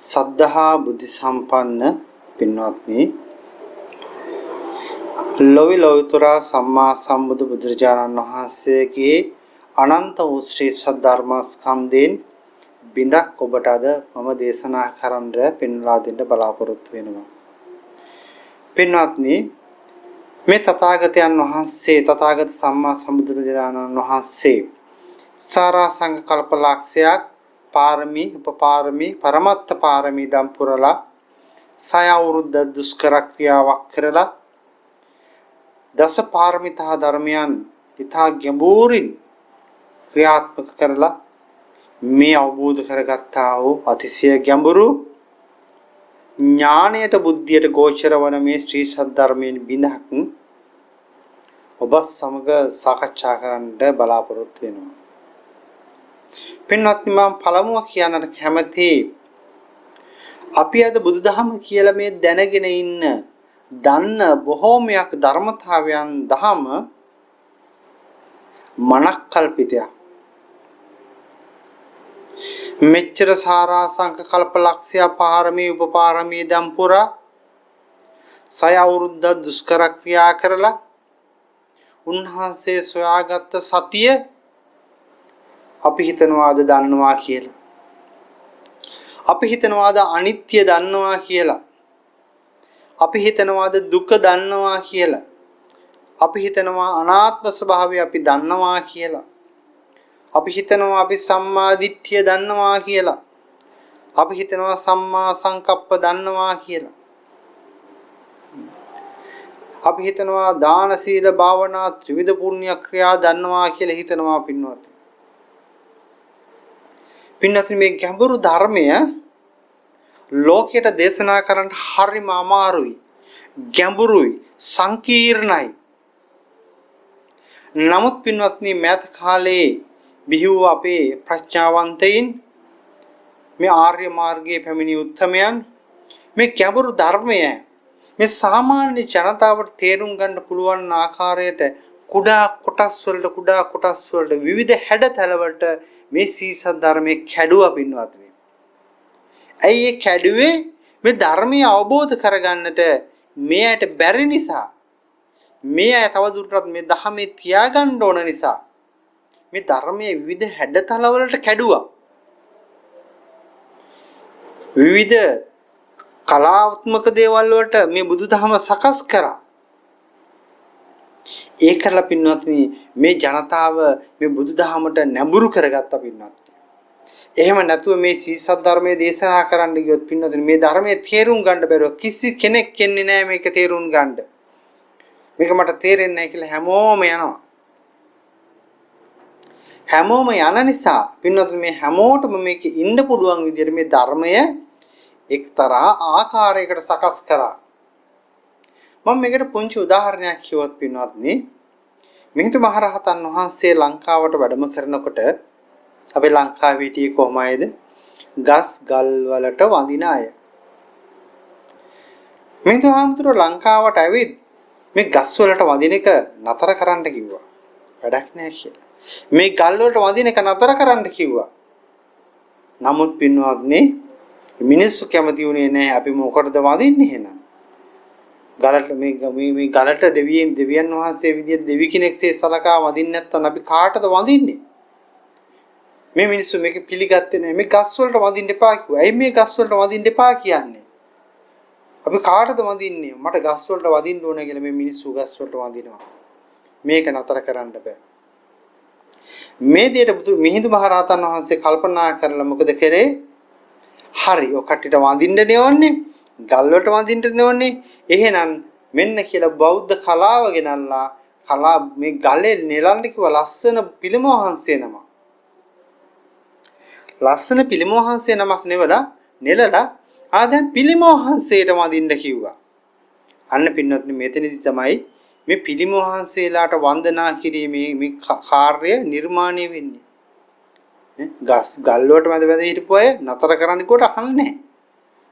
සද්ධා බුද්ධ සම්පන්න පින්වත්නි, ලෝවි ලෝතුරා සම්මා සම්බුදු බුදුරජාණන් වහන්සේගේ අනන්ත වූ ශ්‍රී සද්ධර්ම ස්කන්ධයෙන් බිඳක් ඔබට අද මම දේශනා කරන්න පෙන්වා දෙන්න බලාපොරොත්තු වෙනවා. පින්වත්නි, මේ තථාගතයන් වහන්සේ තථාගත සම්මා සම්බුදුරජාණන් වහන්සේ සාරා සංඝ කල්පලක්ෂයක් පාරමී උපපාරමී පරමත්ත පාරමී දම් පුරලා සය අවුරුද්ද දුෂ්කර ක්‍රියාවක් කරලා දස පාරමිතා ධර්මයන් ඉතා ගැඹුරින් ක්‍රියාත්මක කරලා මේ අවබෝධ කරගත්තා වූ අතිශය ගැඹුරු ඥාණයට බුද්ධියට ගෝචර වන මේ ශ්‍රී සද්ධර්මයෙන් බිඳක් ඔබ සමග සාකච්ඡා කරන්න බලාපොරොත්තු වෙනවා. පින්වත්නි, මම පළමුව කියන්නට කැමති අපි අද බුදුදහම කියලා මේ දැනගෙන ඉන්න දන්න බොහෝමයක් ධර්මතාවයන් දහම මනක්කල්පිතයක්. මෙච්චර සාරා සංඛ කල්පලක්ෂය පාරමී උපපාරමී දම් පුරා සය අවුරුද්ද දුෂ්කර ක්‍රියා කරලා උන්වහන්සේ සොයාගත්ත සතිය අපි හිතනවාද දන්නවා කියලා. අපි හිතනවාද අනිත්‍ය දන්නවා කියලා. අපි හිතනවාද දුක දන්නවා කියලා. අපි හිතනවා අනාත්ම ස්වභාවය අපි දන්නවා කියලා. අපි හිතනවා අපි සම්මා දිට්ඨිය දන්නවා කියලා. අපි හිතනවා සම්මා සංකප්ප දන්නවා කියලා. අපි හිතනවා දාන සීල භාවනා ත්‍රිවිධ පුණ්‍ය ක්‍රියා දන්නවා කියලා හිතනවා. පින්වත්නි, මේ ගැඹුරු ධර්මය ලෝකයට දේශනා කරන්න හරිම අමාරුයි, ගැඹුරුයි, සංකීර්ණයි. නමුත් පින්වත්නි, මෑත කාලේ බිහි වූ අපේ ප්‍රඥාවන්තයින්, මේ ආර්ය මාර්ගයේ පැමිණි උත්තමයන් මේ ගැඹුරු ධර්මය මේ සාමාන්‍ය ජනතාවට තේරුම් ගන්න පුළුවන් ආකාරයට කුඩා කොටස් වලට විවිධ හැඩතල වලට මේ සීසත් ධර්මයේ කැඩුවා. පින්වත්නි, ඇයි ඒ කැඩුවේ? මේ ධර්මය අවබෝධ කරගන්නට මේ ඇයට බැරි නිසා, මේ ඇය තවදුරටත් මේ ධර්මයේ තියාගන්න ඕන නිසා මේ ධර්මයේ විවිධ හැඩතල වලට කැඩුවා. විවිධ කලාත්මක දේවල් වලට මේ බුදුදහම සකස් කරා. ඒකලා පින්වත්නි, මේ ජනතාව මේ බුදුදහමට නැඹුරු කරගත්තා. පින්වත්නි, එහෙම නැතුව මේ සීසත් ධර්මයේ දේශනා කරන්න ගියොත් පින්වත්නි, මේ ධර්මයේ තේරුම් ගන්න බැරුව කිසි කෙනෙක් එන්නේ නැහැ මේක තේරුම් ගන්න. මේක මට තේරෙන්නේ නැහැ කියලා හැමෝම යනවා. හැමෝම යන නිසා පින්වත්නි, මේ හැමෝටම මේක ඉන්න පුළුවන් විදිහට මේ ධර්මය එක්තරා ආකාරයකට සකස් කරා. මම මේකට පුංචි උදාහරණයක් කිව්වොත් පින්වත්නි, මිහිඳු මහරහතන් වහන්සේ ලංකාවට වැඩම කරනකොට අපේ ලංකාවේ හිටියේ කොහොමයිද? ගස් ගල් වලට වඳින අය. මිහිඳු හාමුදුරුවෝ ලංකාවට ඇවිත් මේ ගස් වලට වඳින එක නතර කරන්න කිව්වා. වැඩක් නෑ කියලා. මේ ගල් වලට වඳින එක නතර කරන්න කිව්වා. නමුත් පින්වත්නි, මිනිස්සු කැමති වුණේ නැහැ. අපි මොකටද වඳින්නේ එහෙනම්? ගලට මේ ගලට දෙවියන් වහන්සේ විදියට දෙවි කෙනෙක්සේ සලකා වඳින්නේ නැත්නම් අපි කාටද වඳින්නේ? මේ මිනිස්සු මේක පිළිගත්තේ නැහැ. මේ ගස් වලට වඳින්න එපා කිව්වා. ඇයි මේ ගස් වලට වඳින්න එපා කියන්නේ? අපි කාටද වඳින්නේ? මට ගස් වලට වඳින්න ඕන කියලා මේ මිනිස්සු ගස් වලට වඳිනවා. මේක නතර කරන්න බෑ. මේ දෙයට මිහිඳු මහරහතන් වහන්සේ කල්පනා කරලා මොකද කරේ? හරි, ඔය කට්ටියට වඳින්න නෙවන්නේ, ගල් වලට වඳින්න නෙවන්නේ. එහෙනම් මෙන්න කියලා බෞද්ධ කලාව ගෙනල්ලා මේ ගලේ නෙලන්න කිව්ව ලස්සන පිළිම වහන්සේ නම. ලස්සන පිළිම වහන්සේ නමක් නෙලලා දැන් පිළිම වහන්සේට වඳින්න කිව්වා. අන්න පින්වත්නි, මෙතනදී තමයි මේ පිළිම වහන්සේලාට වන්දනා කිරීමේ මේ කාර්යය නිර්මාණය වෙන්නේ. ගල් වලට වැඳ හිටපු අය නතර කරන්න කොට අහන්නේ නැහැ.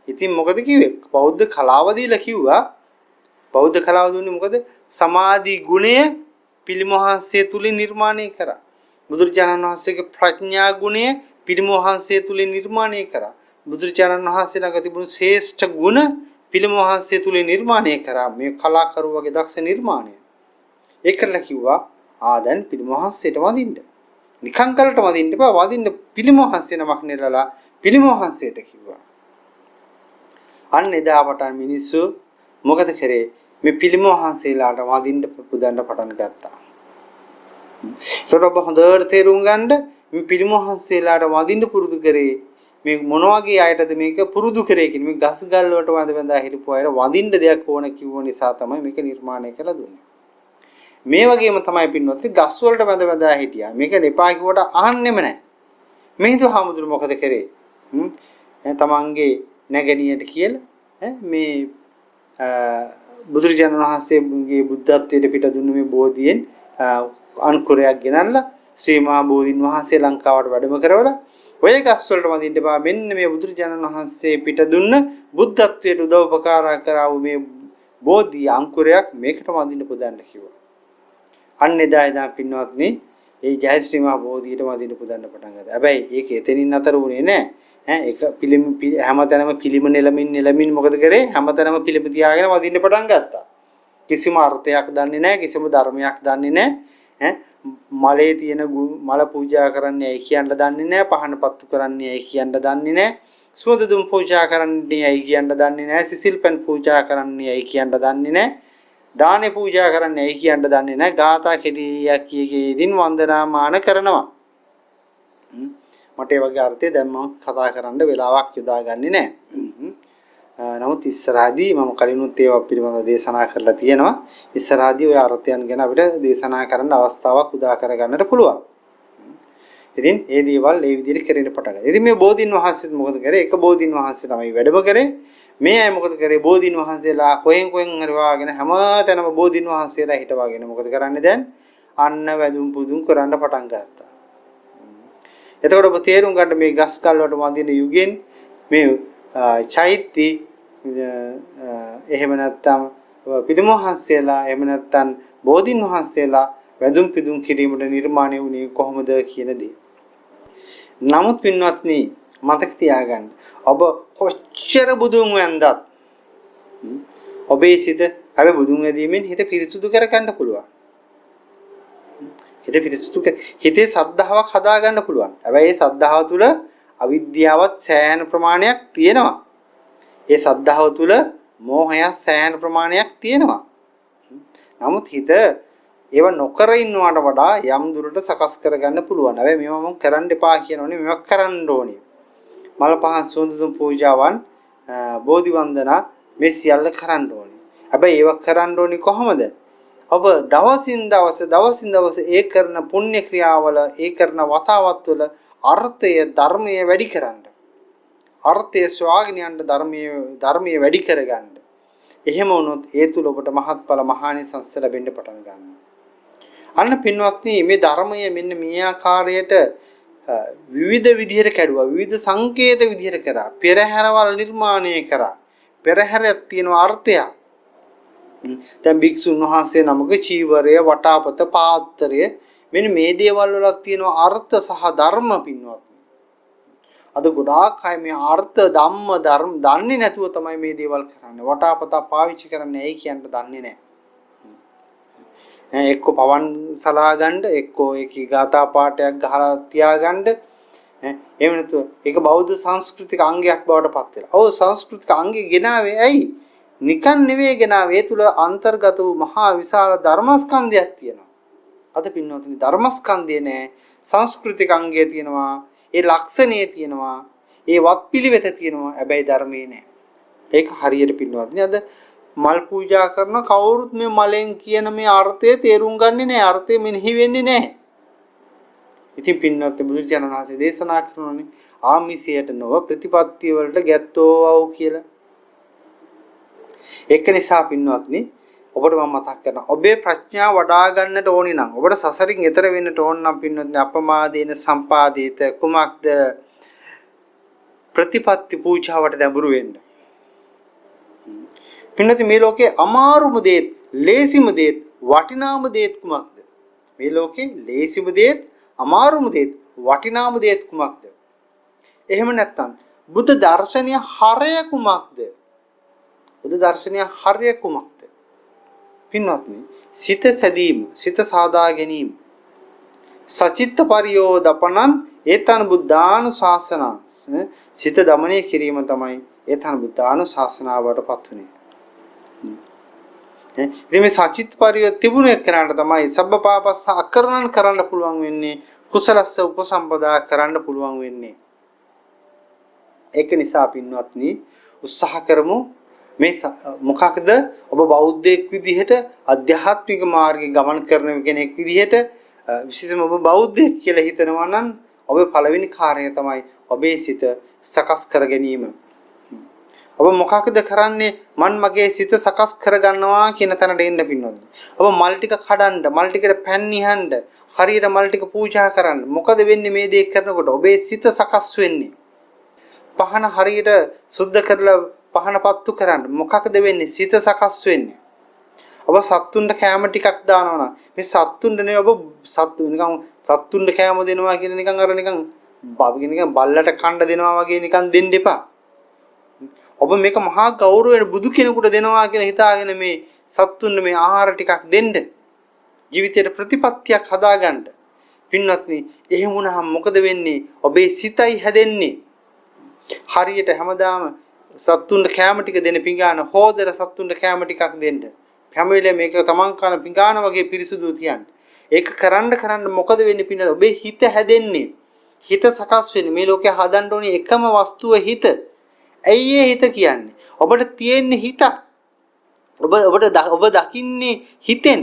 ඉතින් මොකද කිව්වේ? බෞද්ධ කලාව දීලා කිව්වා. බෞද්ධ කලාව දුන්නේ මොකද? සමාධි ගුණය පිළිම වහන්සේ තුලින් නිර්මාණය කරා. බුදුරජාණන් වහන්සේගේ ප්‍රඥා ගුණය පිළිම වහන්සේ තුලින් නිර්මාණය කරා. බුදුරජාණන් වහන්සේ ළඟ තිබුණු ශ්‍රේෂ්ඨ ගුණ පිළිම වහන්සේ තුලින් නිර්මාණය කරා මේ කලාකරුවගේ දක්ෂ නිර්මාණය. ඒකලා කිව්වා දැන් පිළිම වහන්සේට වදින්න. නිකං කලට වදින්න බෑ වදින්න පිළිම වහන්සේ නමක් නෙලලා පිළිම වහන්සේට කිව්වා. අන්න එදා පටන් මිනිස්සු මොකද කරේ මේ පිළිම වහන්සේලාට වදින්න පුදන්න පටන් ගත්තා. ඒකට ඔබ හොඳට තේරුම් ගන්න මේ පිළිම වහන්සේලාට වදින්න පුරුදු කරේ මේ මොන වගේ අයටද මේක පුරුදු කරේ කියන්නේ මේ ගස් ගල් වලට වඳ බඳා හිටපු අයට වදින්න දෙයක් ඕන කිව්ව නිසා තමයි මේක නිර්මාණය කළා දුන්නේ. මේ වගේම තමයි පින්වත්නි ගස් වලට බඳ බඳා හිටියා. මේක දෙපා කිව්වට අහන්නෙම නැහැ. මේදු හාමුදුරු මොකද කරේ? තමන්ගේ නැගණියට කියලා මේ බුදුරජාණන් වහන්සේගේ බුද්ධත්වයට පිට දුන්නු මේ බෝධියෙන් අනුකරයක් ගෙනල්ලා ශ්‍රී මහා බෝධින් වහන්සේ ලංකාවට වැඩම කරවලා ඔය ගස් වලට වඳින්න බා මෙන්න මේ බුදුරජාණන් වහන්සේ පිට දුන්න බුද්ධත්වයට උදව් උපකාර කරා වූ මේ බෝධි අංකුරයක් මේකට වඳින්න පුදන්න කිව්වා. අන්න එදා පින්වත්නි ඒ ජයශ්‍රී මහා බෝධියට වඳින්න පුදන්න පටන් ගත්තා. හැබැයි ඒක එතනින් අතර උනේ නැහැ. ඒක පිළිම හැමතැනම පිළිම නෙලමින් මොකද කරේ හැමතැනම පිළිම තියාගෙන වදින්න පටන් ගත්තා. කිසිම අර්ථයක් දන්නේ නැහැ කිසිම ධර්මයක් දන්නේ නැහැ. මලේ තියෙන මල පූජා කරන්නේ ඇයි කියන්න දන්නේ නැහැ. පහන පත්තු කරන්නේ ඇයි කියන්න දන්නේ නැහැ. සුවඳ දුම් පූජා කරන්නේ ඇයි කියන්න දන්නේ නැහැ. සිසිල් පැන් පූජා කරන්නේ ඇයි කියන්න දන්නේ නැහැ. දානේ පූජා කරන්නේ ඇයි කියන්න දන්නේ නැහැ. ගාථා කෙටියක් කියකින් වන්දනාමාන කරනවා. මට ඒ වගේ අර්ථය දැන් මම කතා කරන්න වෙලාවක් යොදාගන්නේ නැහැ. නමුත් ඉස්සරහදී මම කලිනුත් ඒවා පිළිබඳව දේශනා කරලා තියෙනවා. ඉස්සරහදී ওই අර්ථයන් ගැන අපිට දේශනා කරන්න අවස්ථාවක් උදා කරගන්නට පුළුවන්. ඉතින් ඒ දේවල් ඒ විදිහට කෙරෙන්න පටන් ගත්තා. ඉතින් මේ බෝධින් වහන්සේත් මොකද කරේ? එක බෝධින් වහන්සේ තමයි වැඩම කරේ. මේ අය මොකද කරේ? බෝධින් වහන්සේලා කොහෙන් හරි වාගෙන හැමතැනම බෝධින් වහන්සේලා හිටවාගෙන මොකද කරන්නේ දැන්? අන්න වැදුම් පුදුම් කරන්න පටන් ගත්තා. එතකොට ඔබ තේරුම් ගන්න මේ ගස් කල් වලට වඳින යුගෙන් මේ චෛත්‍ය එහෙම නැත්නම් පිළිම වහන්සේලා එහෙම නැත්නම් බෝධින් වහන්සේලා වැදුම් පිදුම් කිරීමට නිර්මාණය වුණේ කොහොමද කියන දේ. නමුත් පින්වත්නි මතක තියාගන්න ඔබ කොච්චර බුදුන් වැන්දත් ඔබේ සිත අපි බුදුන් වැදීමෙන් හිත පිරිසුදු කරගන්න පුළුවන්. හිතේ සද්ධාාවක් හදාගන්න පුළුවන්. හැබැයි ඒ සද්ධාව තුළ අවිද්‍යාවත් සෑහෙන ප්‍රමාණයක් තියෙනවා. ඒ සද්ධාව තුළ මෝහයක් සෑහෙන ප්‍රමාණයක් තියෙනවා. නමුත් හිත ඒව නොකර ඉන්නවට වඩා යම් දුරට සකස් කරගන්න පුළුවන්. හැබැයි මේවා මම කරන්න එපා කියනෝනේ මේවා කරන්න ඕනේ. මල පහන් සුන්දර පූජාවන් බෝධි වන්දනා මේ සියල්ල කරන්න ඕනේ. හැබැයි ඒවා කරන්න ඕනේ කොහොමද? ඔබ දවසින් දවස ඒ කරන පුණ්‍ය ක්‍රියාවල ඒ කරන වතාවත් වල අර්ථය ධර්මයේ වැඩි කරන්න. අර්ථය ස්වාග්න යන්න ධර්මයේ වැඩි කරගන්න. එහෙම වුණොත් ඒ තුල ඔබට මහත්ඵල මහානිසංස ලැබෙන්න පටන් ගන්නවා. අන්න පින්වත්නි මේ ධර්මය මෙන්න මේ ආකාරයට විවිධ විදිහට කැඩුවා. විවිධ සංකේත විදිහට කරා. පෙරහැරවල් නිර්මාණය කරා. පෙරහැරයක් තියෙන අර්ථයක්. දැන් භික්ෂුන් වහන්සේ නමක චීවරය වටාපත පාත්‍රය මෙන්න මේ දේවල් වල තියෙන අර්ථ සහ ධර්ම පින්වත්. අද ගොඩාක් අය මේ අර්ථ ධම්ම ධර්ම දන්නේ නැතුව තමයි මේ දේවල් කරන්නේ. වටාපත පාවිච්චි කරන්නේ ඇයි කියන්න දන්නේ නැහැ. එක්ක පවන් සලා ගන්න එක්කෝ ඒකී ගාථා පාඨයක් ගහලා තියාගන්න එහෙම නැතුව ඒක බෞද්ධ සංස්කෘතික අංගයක් බවට පත් වෙලා. ඔව් සංස්කෘතික අංගෙ ගෙනාවේ ඇයි? නිකන් නෙවෙයි ගෙනාවේ. ඒ තුල අන්තර්ගත වූ මහා විශාල ධර්මස්කන්ධයක් තියෙනවා. අද පින්නවතුනි ධර්මස්කන්ධය නෑ සංස්කෘතික අංගය තියෙනවා. ඒ ලක්ෂණය තියෙනවා. ඒ වත්පිළිවෙත තියෙනවා. හැබැයි ධර්මයේ නෑ. ඒක හරියට පින්නවතුනි අද මල් පූජා කරන කවුරුත් මේ මලෙන් කියන මේ අර්ථය තේරුම් ගන්නේ නෑ. අර්ථය මෙනෙහි වෙන්නේ නෑ. ඉතින් පින්නවතුනි බුදුචානන් වහන්සේ දේශනා කරනෝනේ ආමිසයට නොව ප්‍රතිපත්තිය වලට ගැත්තෝවව් කියලා. ඒක නිසා පින්වත්නි ඔබට මම මතක් කරනවා ඔබේ ප්‍රඥාව වඩා ගන්නට ඕනි නම් ඔබට සසරින් එතර වෙන්නට ඕන නම් පින්වත්නි අපමාදේන සම්පාදිත කුමක්ද ප්‍රතිපත්ති පූජාවට නැඹුරු වෙන්න. පින්වත්නි මේ ලෝකේ අමාරුම දේත් ලේසිම දේත් වටිනාම දේත් කුමක්ද? මේ ලෝකේ ලේසිම දේත් අමාරුම දේත් වටිනාම දේත් කුමක්ද? එහෙම නැත්නම් බුද්ධ දර්ශනීය හරය කුමක්ද? බුද්ධ දර්ශනීය හරය කුමක්ද? පින්වත්නි, සිත සැදීම, සිත සාදා ගැනීම. සචිත්ත පරියෝදපනං ඒතන බුද්ධානුශාසන. සිත දමනය කිරීම තමයි ඒතන බුද්ධානුශාසනාවට පත් වෙන්නේ. ඉතින් මේ සචිත්ත පරියෝද තිබුණ එක්කනට තමයි සබ්බපාපස්ස අකරණන් කරන්න පුළුවන් වෙන්නේ. කුසලස්ස උපසම්පදා කරන්න පුළුවන් වෙන්නේ. ඒක නිසා පින්වත්නි උත්සාහ කරමු මේ මොකක්ද ඔබ බෞද්ධයෙක් විදිහට අධ්‍යාත්මික මාර්ගයේ ගමන් කරන කෙනෙක් විදිහට විශේෂයෙන්ම ඔබ බෞද්ධයෙක් කියලා හිතනවා නම් ඔබේ පළවෙනි කාර්යය තමයි ඔබේ සිත සකස් කර ගැනීම. ඔබ මොකක්ද කරන්නේ? මන් මගේ සිත සකස් කර ගන්නවා කියන තැනට එන්න පින්වත්නි. ඔබ මල් ටික කඩන්න, මල් ටිකට පැන් නිහඬ, හරියට මල් ටික පූජා කරන්න. මොකද වෙන්නේ මේ දේ කරනකොට? ඔබේ සිත සකස් වෙන්නේ. පහන හරියට සුද්ධ කරලා පහන පත්තු කරන්න. මොකක්ද වෙන්නේ? සිත සකස් වෙන්නේ. ඔබ සත්තුන්ට කෑම ටිකක් දානවා නම් මේ සත්තුන්ට නේ ඔබ සත්තු නිකන් සත්තුන්ට කෑම දෙනවා කියන නිකන් අර නිකන් බල්ලට කණ්ඩ දෙනවා වගේ නිකන් දෙන්න එපා. ඔබ මේක මහා ගෞරවයෙන් බුදු කෙනෙකුට දෙනවා කියලා හිතාගෙන මේ සත්තුන්ට මේ ආහාර ටිකක් දෙන්න. ජීවිතයට ප්‍රතිපත්තියක් හදාගන්න. පින්වත්නි, එහෙම වුණාම මොකද වෙන්නේ? ඔබේ සිතයි හැදෙන්නේ. හරියට හැමදාම සත්තුන්ට කැම ටික දෙන පිඟාන හොදලා සත්තුන්ට කැම ටිකක් දෙන්න. හැම වෙලේම මේක තමන් කන පිඟාන වගේ පිරිසුදු තියන්න. ඒක කරන්න මොකද වෙන්නේ පින්නද? ඔබේ හිත හැදෙන්නේ. හිත සකස් වෙන්නේ. මේ ලෝකේ හදන්න ඕනේ එකම වස්තුව හිත. ඇයි ඒ හිත කියන්නේ? ඔබට තියෙන්නේ හිත. ඔබ දකින්නේ හිතෙන්.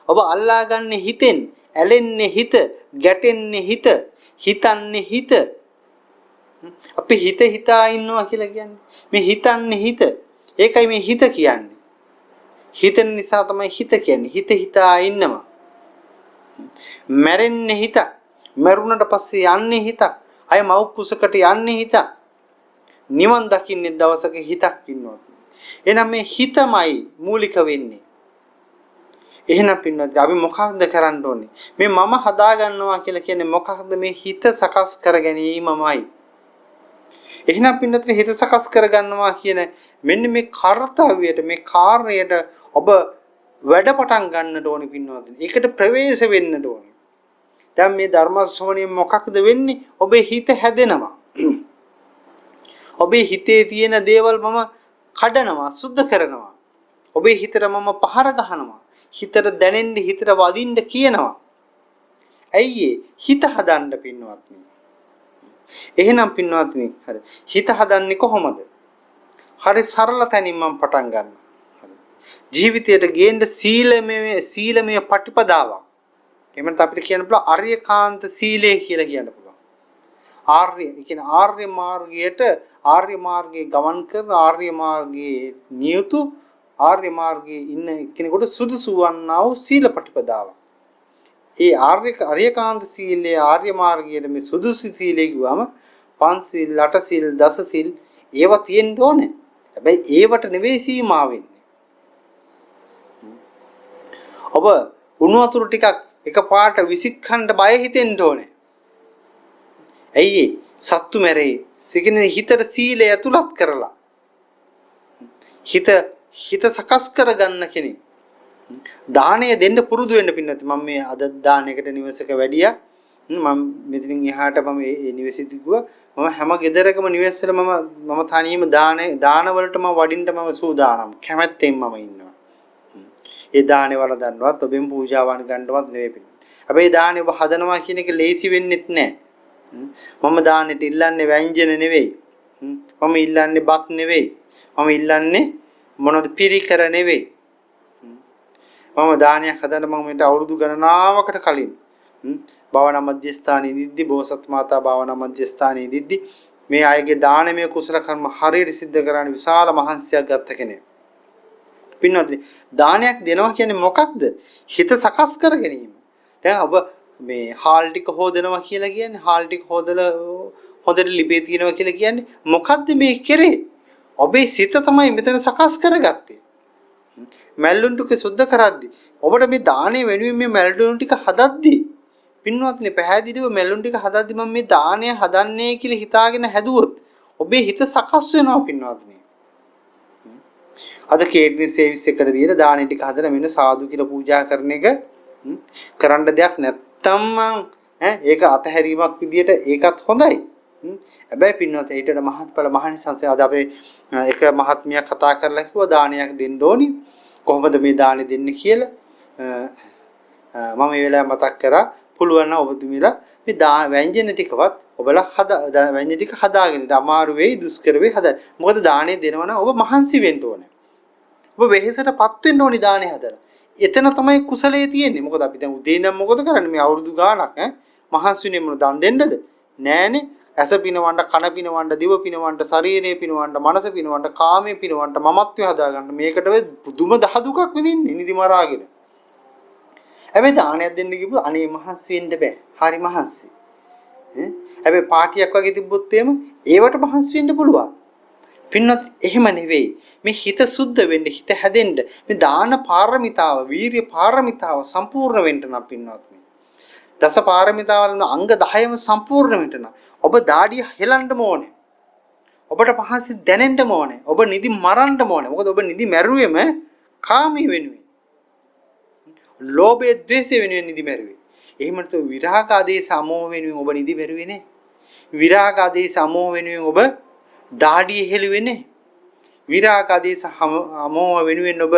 ඔබ අල්ලාගන්නේ හිතෙන්. ඇලෙන්නේ හිත. ගැටෙන්නේ හිත. හිතන්නේ හිත. අපි හිතා ඉන්නවා කියලා කියන්නේ. මේ හිතන්නේ හිත. ඒකයි මේ හිත කියන්නේ. හිතෙන නිසා තමයි හිත කියන්නේ. හිතා ඉන්නවා. මැරෙන්නේ හිත. මරුණට පස්සේ යන්නේ හිත. අය මව් කුසකට යන්නේ හිත. නිවන් දකින්නේ දවසක හිතක් ඉන්නවා. එහෙනම් මේ හිතමයි මූලික වෙන්නේ. එහෙනම් පින්නත් අපි මොකක්ද කරන්න ඕනේ? මේ මම හදා ගන්නවා කියලා කියන්නේ මොකක්ද? මේ හිත සකස් කර ගැනීමමයි. එහෙනම් පින්නත් හිත සකස් කර ගන්නවා කියන මෙන්න මේ කාර්යයට මේ කාර්යයට ඔබ වැඩ පටන් ගන්නට ඕනේ පින්නත්. ඒකට ප්‍රවේශ වෙන්න ඕනේ. දැන් මේ ධර්ම ශ්‍රවණයෙන් මොකක්ද වෙන්නේ? ඔබේ හිත හැදෙනවා. ඔබේ හිතේ තියෙන දේවල් මම කඩනවා, සුද්ධ කරනවා. ඔබේ හිතට මම පහර ගහනවා. හිතට දැනෙන්න, හිතට වදින්න කියනවා. ඇයි හිත හදන්න පින්නවත්නි? එහෙනම් පින්නවත්නි, හරි. හිත හදන්නේ කොහොමද? හරි සරල තැනින් මම පටන් ගන්නවා. හරි. ජීවිතයට ගේන්න සීලමය පටිපදාවක්. එහෙනම් අපිට කියන්න පුළුවන් අරියකාන්ත සීලය කියලා කියන්න පුළුවන්. ආර්ය කියන්නේ ආර්ය මාර්ගයේ ගමන් කරන ආර්ය මාර්ගයේ නියුතු ආර්ය මාර්ගයේ ඉන්න කෙනෙකුට සුදුසු වන්නා වූ සීල ප්‍රතිපදාව. ඒ ආර්යකාන්ත සීලයේ ආර්ය මාර්ගයේ මේ සුදුසු සීලය කිව්වම පංචශීල, අටශීල, දසශීල ඒවා තියෙන්න ඕනේ. හැබැයි ඒවට නෙවෙයි සීමා වෙන්නේ. ඔබ උණු වතුර ටිකක් එකපාරට විසික්කන්න බය හිතෙන්න ඕනේ. ඇයි සත්තු මැරේ? සිගිනේ හිතට සීලය ඇතුළත් කරලා හිත සකස් කරගන්න කෙනෙක්. දාණය දෙන්න පුරුදු වෙන්න පින්නත්. මම මේ අද දාණයකට නිවසක වැඩියා. මම මෙතනින් එහාට මම මේ නිවසේදී ගිහුවා. මම හැම ගෙදරකම නිවෙස්වල මම තනියම දාන වලට මම වඩින්න මම සූදානම්. කැමැත්තෙන් මම ඉන්නවා. ඒ දාණය වල දන්නවත් ඔබෙන් පූජාවන් ගන්නවත් නෙවෙයි පින්න. හැබැයි දාණය ඔබ හදනවා කියන එක ලේසි වෙන්නෙත් නෑ. මම දාන්නෙට ඉල්ලන්නේ ව්‍යංජන නෙවෙයි. මම ඉල්ලන්නේ බත් නෙවෙයි. මම ඉල්ලන්නේ මොනවද පිරිකර නෙවෙයි. මම දානයක් හදන්න මම මේට අවුරුදු ගණනාවකට කලින් භාවනා මධ්‍යස්ථානයේ දිද්දි බෝසත් මාතා භාවනා මධ්‍යස්ථානයේ දිද්දි මේ අයගේ දානමය කුසල කර්ම හරියට සිද්ධ කරන්න විශාල මහන්සියක් ගත්ත කෙනෙක්. පින්වත්නි, දානයක් දෙනවා කියන්නේ මොකක්ද? හිත සකස් කර ගැනීම. දැන් ඔබ මේ හාල් ටික හොදනවා කියලා කියන්නේ හාල් ටික හොදලා හොදට ලිපේ තියනවා කියලා කියන්නේ මොකද්ද මේ කරේ? ඔබේ සිත තමයි මෙතන සකස් කරගත්තේ. මැල්ලුන් ටික සුද්ධ කරද්දී ඔබට මේ දානේ වෙනුවෙන් මේ මැල්ලුන් ටික හදද්දී පින්වත්නි පැහැදිලිව මැල්ලුන් ටික හදද්දී මම මේ දානය හදන්නේ කියලා හිතාගෙන හැදුවොත් ඔබේ හිත සකස් වෙනවා පින්වත්නි. අද කේටරින් සර්විස් එකට දීලා දාන ටික හදලා මෙන්න සාදු කියලා පූජා කරන එක කරන්න දෙයක් නැත්තම් ඒක අතහැරීමක් විදියට ඒකත් හොඳයි. හැබැයි පින්වත් ඊටට මහත්ඵල මහනිසංසය අද අපේ එක මහත්මියක් කතා කරලා කිව්වා දානයක් දෙන්න ඕනි. කොහොමද මේ දානෙ දෙන්නේ කියලා මම මේ වෙලාව මතක් කරා පුළුවන් නම් ඔබතුමීලා මේ ව්‍යංජන ටිකවත් ඔබලා ව්‍යංජන ටික හදාගෙන ඉන්න අමාරු වෙයි දුෂ්කර වෙයි හදන්න. මොකද දානෙ දෙනවා නම් ඔබ මහන්සි වෙන්න ඕනේ. ඔබ වෙහෙසටපත් වෙන්න ඕනි දානෙ හදලා. එතන තමයි කුසලයේ තියෙන්නේ. මොකද අපි දැන් උදේ ඉඳන් මොකද කරන්නේ මේ අවුරුදු ගාණක් මහන්සිනේ මොන දන් දෙන්නද? නෑනේ. ඇස පිනවන්න, කන පිනවන්න, දිව පිනවන්න, ශරීරය පිනවන්න, මනස පිනවන්න, කාමයේ පිනවන්න, මමත්වය හදාගන්න. මේකට වෙ පුදුම දහදුකක් විඳින්නේ නිදි මරාගෙන. හැබැයි දානයක් දෙන්න කිව්වොත් අනේ මහන්සි වෙන්න බෑ. හරි මහන්සි. හැබැයි පාටියක් වගේ තිබ්බොත් එහෙම ඒවට මහන්සි වෙන්න පුළුවන්. පින්නත් එහෙම නෙවෙයි. මේ හිත සුද්ධ වෙන්න, හිත හැදෙන්න, මේ දාන පාරමිතාව, වීරිය පාරමිතාව සම්පූර්ණ වෙන්න නම් පින්නත් දස පාරමිතාවල අංග 10ම සම්පූර්ණ වෙන්න නම් ඔබ දාඩිය හෙලන්න ඕනේ. ඔබට පහසි දැනෙන්න ඕනේ. ඔබ නිදි මරන්න ඕනේ. මොකද ඔබ නිදි මැරුවේම කාමී වෙනුවෙන්. ලෝභය, ද්වේෂය වෙනුවෙන් නිදි මැරුවේ. එහෙම නැත්නම් විරාග ආදී සමෝහ වෙනුවෙන් ඔබ නිදි මැරුවේ නේ. විරාග ආදී සමෝහ වෙනුවෙන් ඔබ දාඩිය හෙළුවේ නේ. විරාග ආදී සමෝහ වෙනුවෙන් ඔබ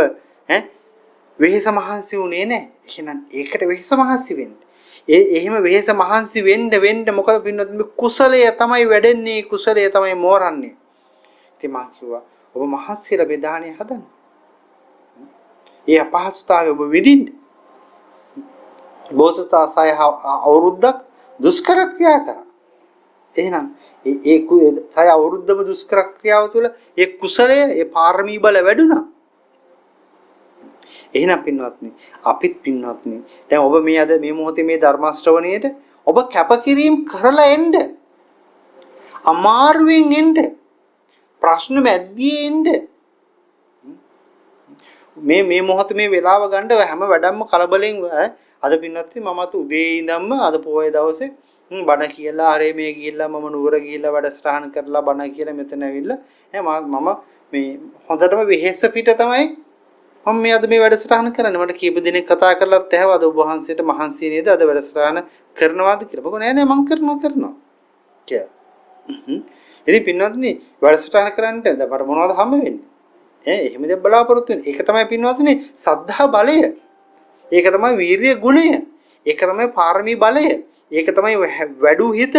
වෙහෙස මහන්සි වුණේ නේ. එහෙනම් ඒකට වෙහෙස මහන්සි වෙන්න. එහෙම වෙහෙස මහන්සි වෙන්න මොකද පින්නත් මේ කුසලය තමයි වැඩෙන්නේ, කුසලය තමයි මෝරන්නේ. ඉතින් මම කිව්වා ඔබ මහන්සියලා බෙදානේ හදන්න. ඒ අපහසුතාවය ඔබ විඳින්න. බෝසතා සය අවුරුද්දක් දුෂ්කර ක්‍රියා කරා. එහෙනම් ඒ සය අවුරුද්දම දුෂ්කර ක්‍රියාව තුළ ඒ කුසලය, ඒ පාරමී බල වැඩුණා. එහෙනම් පින්වත්නි, අපිත් පින්වත්නි, දැන් ඔබ මේ අද මේ මොහොතේ මේ ධර්ම ශ්‍රවණයට ඔබ කැපකිරීම කරලා එන්න. අමාරුවෙන් එන්න. ප්‍රශ්න මැද්දේ එන්න. මේ මොහොතේ මේ වෙලාව ගන්න හැම වැඩක්ම කලබලෙන් අද පින්වත්නි මම අත උදේ ඉඳන්ම අද පොයේ දවසේ බණ කියලා හරේ මේ ගිහිල්ලා මම නුවර ගිහිල්ලා වැඩසටහන කරලා බණ කියලා මෙතන ඇවිල්ලා මම මේ හොඳටම වෙහෙස පිට තමයි මම මේ අද මේ වැඩසටහන කරන්නේ. මට කීප දිනක් කතා කරලාත් ඇහුවා අද ඔබ වහන්සේට මහන්සි නේද අද වැඩසටහන කරනවාද කියලා. මොකද නෑ මම කරනවා කියලා. ඉතින් පින්වත්නි වැඩසටහන කරන්න දැන් මට මොනවද හම්බ වෙන්නේ? එහෙම දෙයක් බලාපොරොත්තු වෙන්නේ. ඒක තමයි පින්වත්නි සද්ධා බලය. ඒක තමයි වීරිය ගුණය. ඒක තමයි පාරමී බලය. ඒක තමයි වැඩු හිත.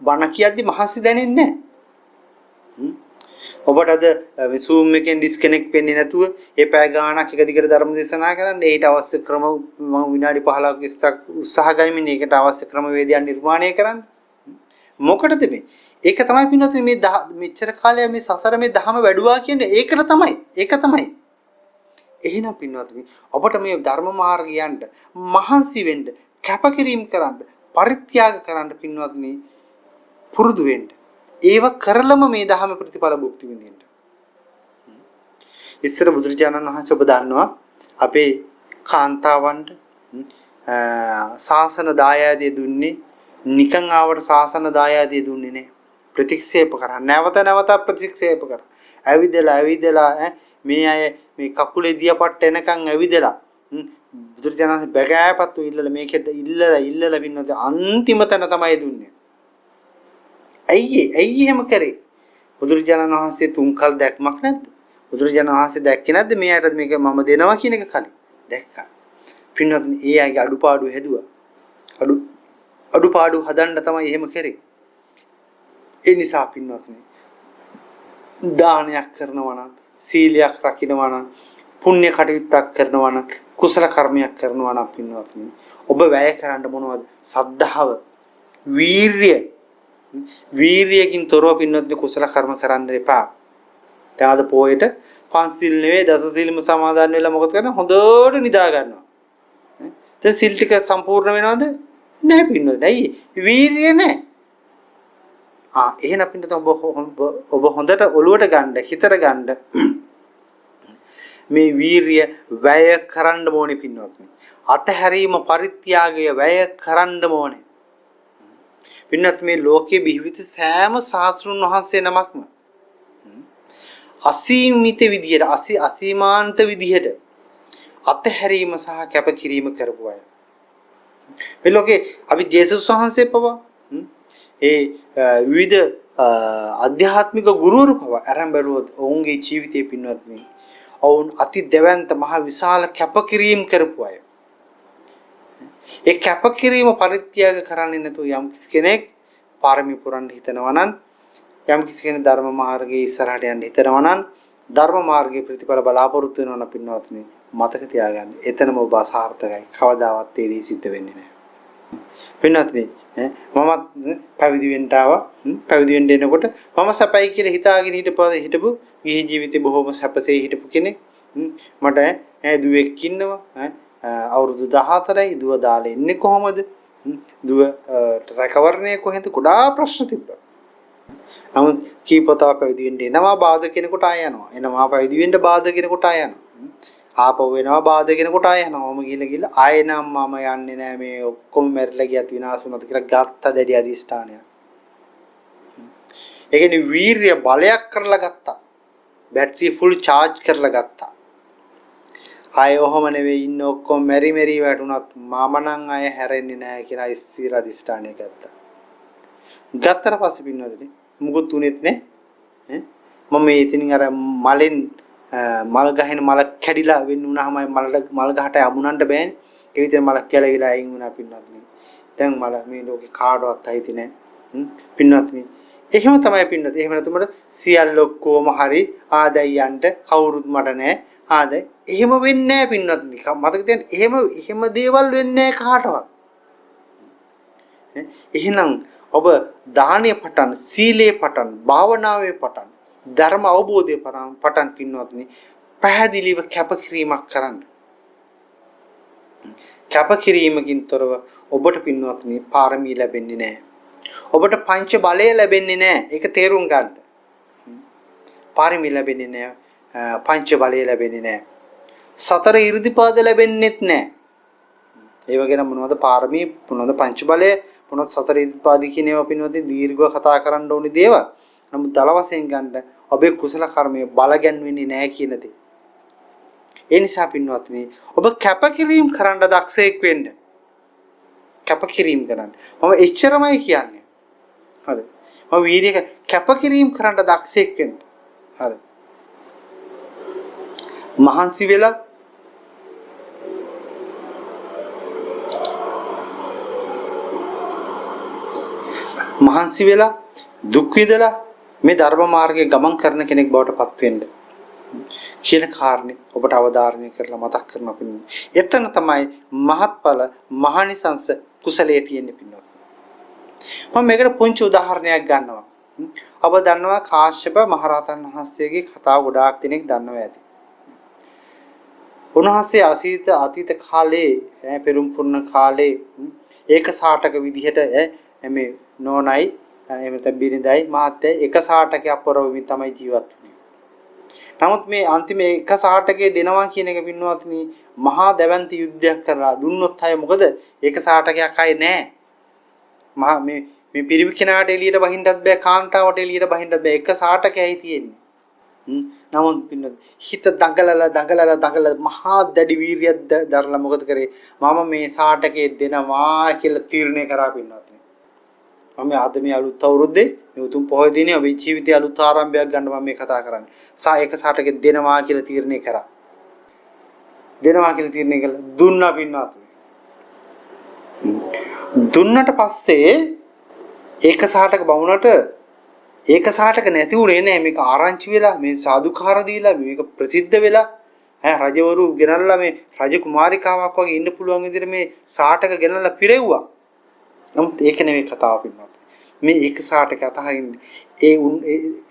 බණ කියද්දි මහන්සි දැනෙන්නේ නැහැ. ඔබට අද Zoom එකෙන් ඩිස්කනෙක්ට් වෙන්නේ නැතුව ඒ පැය ගාණක් එක දිගට ධර්ම දේශනා කරන්න ඊට අවශ්‍ය ක්‍රම මම විනාඩි 15ක් 20ක් උත්සාහ ගනිමින් ඒකට අවශ්‍ය ක්‍රම වේදයන් නිර්මාණය කරන්න. මොකටද මේ? ඒක තමයි පින්වත්නි මේ මෙච්චර කාලය මේ සසර මේ ධහම වැඩුවා කියන්නේ ඒකට තමයි. ඒක තමයි. එහෙනම් පින්වත්නි ඔබට මේ ධර්ම මාර්ගයන්ට මහන්සි වෙන්න, කැපකිරීම කරන්න, පරිත්‍යාග කරන්න පින්වත්නි පුරුදු වෙන්න. ඒව කරලම මේ ධහම ප්‍රතිඵල භුක්ති විඳින්න. ඉස්සර බුදුරජාණන් වහන්සේ ඔබ දන්නවා අපේ කාන්තාවන්ට ශාසන දායාදය දුන්නේ නිකන් ආවට ශාසන දායාදය දුන්නේ නැහැ. ප්‍රතික්ෂේප කරා. නැවත ප්‍රතික්ෂේප කරා. ඇවිදලා මේ අය මේ කකුලේ දියපට්ට එනකන් ඇවිදලා බුදුරජාණන් බගෑපත්තු ඉල්ලලා මේකෙද ඉල්ලලා වින්නොත් අන්තිම තැන තමයි දුන්නේ. ඇයි එහෙම කරේ? බුදුරජාණන් වහන්සේ තුන්කල් දැක්මක් නැද්ද? බුදුරජාණන් වහන්සේ දැක්කේ නැද්ද මේ අයට මේක මම දෙනවා කියන එක කලින්? දැක්කා. පින්වත්නි ඒ අයගේ අඩුපාඩු හැදුවා. අඩුපාඩු හදන්න තමයි එහෙම කරේ. ඒ නිසා පින්වත්නි දානයක් කරනවා නම්, සීලයක් රකින්නවා නම්, පුණ්‍ය කටයුත්තක් කරනවා නම්, කුසල කර්මයක් කරනවා නම් පින්වත්නි ඔබ වැය කරන්න මොනවද? සද්ධාව, වීරියකින් තොරව පින්වත්නි කුසල කර්ම කරන්න එපා. දැන් අද පොයේට පන්සිල් නෙවෙයි දස සීලම සමාදන් වෙලා මොකද කරන්නේ? හොඳට නිදා ගන්නවා. දැන් සිල් ටික සම්පූර්ණ වෙනවද? නැහැ පින්වත්නි. ඇයි? වීරිය නැහැ. එහෙනම් පින්වත්නි ඔබ හොඳට ඔලුවට ගන්න, හිතට ගන්න. මේ වීරිය වැය කරන්න ඕනේ පින්වත්නි. අතහැරීම පරිත්‍යාගය වැය කරන්න ඕනේ. පින්නත් මේ ලෝකයේ බිහිවිත සෑම ශාස්ත්‍රුන් වහන්සේ නමක්ම අසීමිත විදියට අසීමාන්ත විදියට අතහැරීම සහ කැපකිරීම කරපු අය. මේ ලෝකේ අපි ජේසුස් වහන්සේ පවා ඒ විවිධ ආධ්‍යාත්මික ගුරුවරු පවා අරන් බැලුවොත් ඔවුන්ගේ ජීවිතයේ පින්වත්නි ඔවුන් අති දෙවන්ත මහ විශාල කැපකිරීම කරපු අය. ඒ කැපකිරීම පරිත්‍යාග කරන්නේ නැතුව යම් කෙනෙක් පාරමී පුරන්න හිතනවා නම් යම් කෙනෙක් ධර්ම මාර්ගයේ ඉස්සරහට යන්න හිතනවා නම් ධර්ම මාර්ගයේ ප්‍රතිඵල බලාපොරොත්තු වෙනවා නම් පින්වත්නි මතක තියාගන්න. එතනම ඔබ අසාර්ථකයි. කවදාවත් ඒ දේ සිද්ධ වෙන්නේ නැහැ. පින්වත්නි මම පැවිදි වෙන්න ආවා. පැවිදි වෙන්න එනකොට මම සපයි කියලා හිතාගෙන හිටපු ගිහි ජීවිතේ බොහොම සැපසේ හිටපු කෙනෙක්. මට දුවෙක් ඉන්නවා. අවුරුදු 14යි. දුව දාලා ඉන්නේ කොහමද? දුව රැකවරණය කොහෙන්ද? ගොඩාක් ප්‍රශ්න තිබ්බා. නමුත් කීපතාව පැවිදි වෙන්න එනවා බාධා කෙනෙකුට ආය යනවා. එනවා පැවිදි වෙන්න බාධා කෙනෙකුට ආය යනවා. ආපහු වෙනවා බාධා කෙනෙකුට ආය යනවා. මම ගිහලා ආයෙ නම් මම යන්නේ නැහැ මේ ඔක්කොම මැරිලා ගියත් විනාශ වුණාද කියලා ගත්ත දැඩි අධිෂ්ඨානයක්. ඒ කියන්නේ වීරිය බලයක් කරලා ගත්තා. බැටරිය ෆුල් charge කරලා ගත්තා. ආයෙ ඔහොම නෙවෙයි ඉන්න ඔක්කොම මෙරි වැටුණත් මම නම් ආයෙ හැරෙන්නේ නැහැ කියලා ස්ථිර අධිෂ්ඨානයක් ගත්තා. ගත්තට පස්සේ පින්නවදනේ මුකුත් උනේත් නේ. මම මේ ඉතින් අර මලෙන් මල් ගහින මල කැඩිලා වෙන්න උනහම මල් ගහට යමුනන්න බෑනේ. ඒ විදිහට මල කැලවිලා අයින් වුණා පින්නවදනේ. දැන් මල මේ ලෝකේ කාටවත් අයිති නැහැ. පින්නවදනේ. එහෙම තමයි පින්නත්. එහෙම නැතුමට සියල්ල ඔක්කොම හරි ආදයි යන්න කවුරුත් මට නැහැ. ආදයි. එහෙම වෙන්නේ නැහැ පින්නත්. මතක තියන්න එහෙම දේවල් වෙන්නේ නැහැ කාටවත්. එහෙනම් ඔබ දානීය පටන්, සීලේ පටන්, භාවනාවේ පටන්, ධර්ම අවබෝධයේ පටන් පින්නත්නි පැහැදිලිව කැපකිරීමක් කරන්න. කැපකිරීමකින් තොරව ඔබට පින්නත්නි පාරමී ලැබෙන්නේ නැහැ. ඔබට පංච බලය ලැබෙන්නේ නැහැ. ඒක තේරුම් ගන්න. පාරමී ලැබෙන්නේ නැහැ. පංච බලය ලැබෙන්නේ නැහැ. සතර ඉර්ධිපාද ලැබෙන්නේත් නැහැ. ඒ වගේම මොනවද පාරමී, මොනවද පංච බලය, මොනවද සතර ඉර්ධිපාද කියන ඒවා පින්නොත් දීර්ඝව කතා කරන්න ඕනේ දේවල්. නමුත් දල වශයෙන් ගන්න ඔබේ කුසල කර්මය බල ගැන්වෙන්නේ නැහැ කියන දේ. ඒ නිසා පින්නොත්නි ඔබ කැපකිරීම කරන්න දක්ෂයෙක් වෙන්න. කැපකිරීම කරන්න. මම එච්චරමයි කියන්නේ. හරි. මම වීර්යක කැපකිරීම කරන්න දක්ෂයෙක් වෙන්න. හරි. මහන්සි වෙලා මහන්සි වෙලා දුක් විඳලා මේ ධර්ම මාර්ගයේ ගමන් කරන කෙනෙක් බවට පත් වෙන්න කියන කාරණේ ඔබට අවධාරණය කරලා මතක් කරනවා පින්නොත්. එතන තමයි මහත්ඵල මහානිසංස කුසලයේ තියෙන්නේ පින්නොත්. මම මේකට පුංචි උදාහරණයක් ගන්නවා. ඔබ දන්නවා කාශ්‍යප මහරහතන් වහන්සේගේ කතාව ගොඩාක් දෙනෙක් දන්නවා ඇති. උන්වහන්සේ අතීත කාලේ පෙරම් පුරණ කාලේ ඒක සාටක විදිහට මේ නෝනයි එහෙම නැත්නම් බිරිඳයි මහත්තයයි එක සාටකයක් පරවමින් තමයි ජීවත් වෙන්නේ. නමුත් මේ අන්තිම එක සාටකයේ දෙනවා කියන එක පින්නවත්නි මහා දැවැන්ත යුද්ධයක් කරලා දුන්නොත් අය මොකද ඒක සාටකයක් අය නැහැ. මහා මේ පිරිමි කෙනාට එළියට බහින්නත් බෑ, කාන්තාවට එළියට බහින්නත් බෑ. එක සාටකයයි තියෙන්නේ. නමුත් පින්නත් හිත දඟලලා මහා දැඩි වීරියක් දරලා මොකද කරේ? මම මේ සාටකයේ දෙනවා කියලා තීරණය කරා පින්නත්. මම අද මේ අලුත් අවුරුද්දේ මේ උතුම් පොහොය දිනේ ඔබේ ජීවිතයේ අලුත් ආරම්භයක් ගන්න මම මේ කතා කරන්නේ. එක සාටකෙ දෙනවා කියලා තීරණය කරා. දෙනවා කියලා තීරණය කළා. දුන්නා පින්නත්. දුන්නට පස්සේ ඒක සාටක බවුනට ඒක සාටක නැති උනේ නෑ. මේක ආරංචි වෙලා මේ සාදුකාර දීලා මේක ප්‍රසිද්ධ වෙලා රජවරු ගෙනල්ලා මේ රජ කුමාරිකාවක් වගේ ඉන්න පුළුවන් විදිහට මේ සාටක ගෙනල්ලා පිරෙව්වා. නමුත් ඒක නෙවෙයි කතාව පින්නත්. මේ ඒක සාටක අතහරින්නේ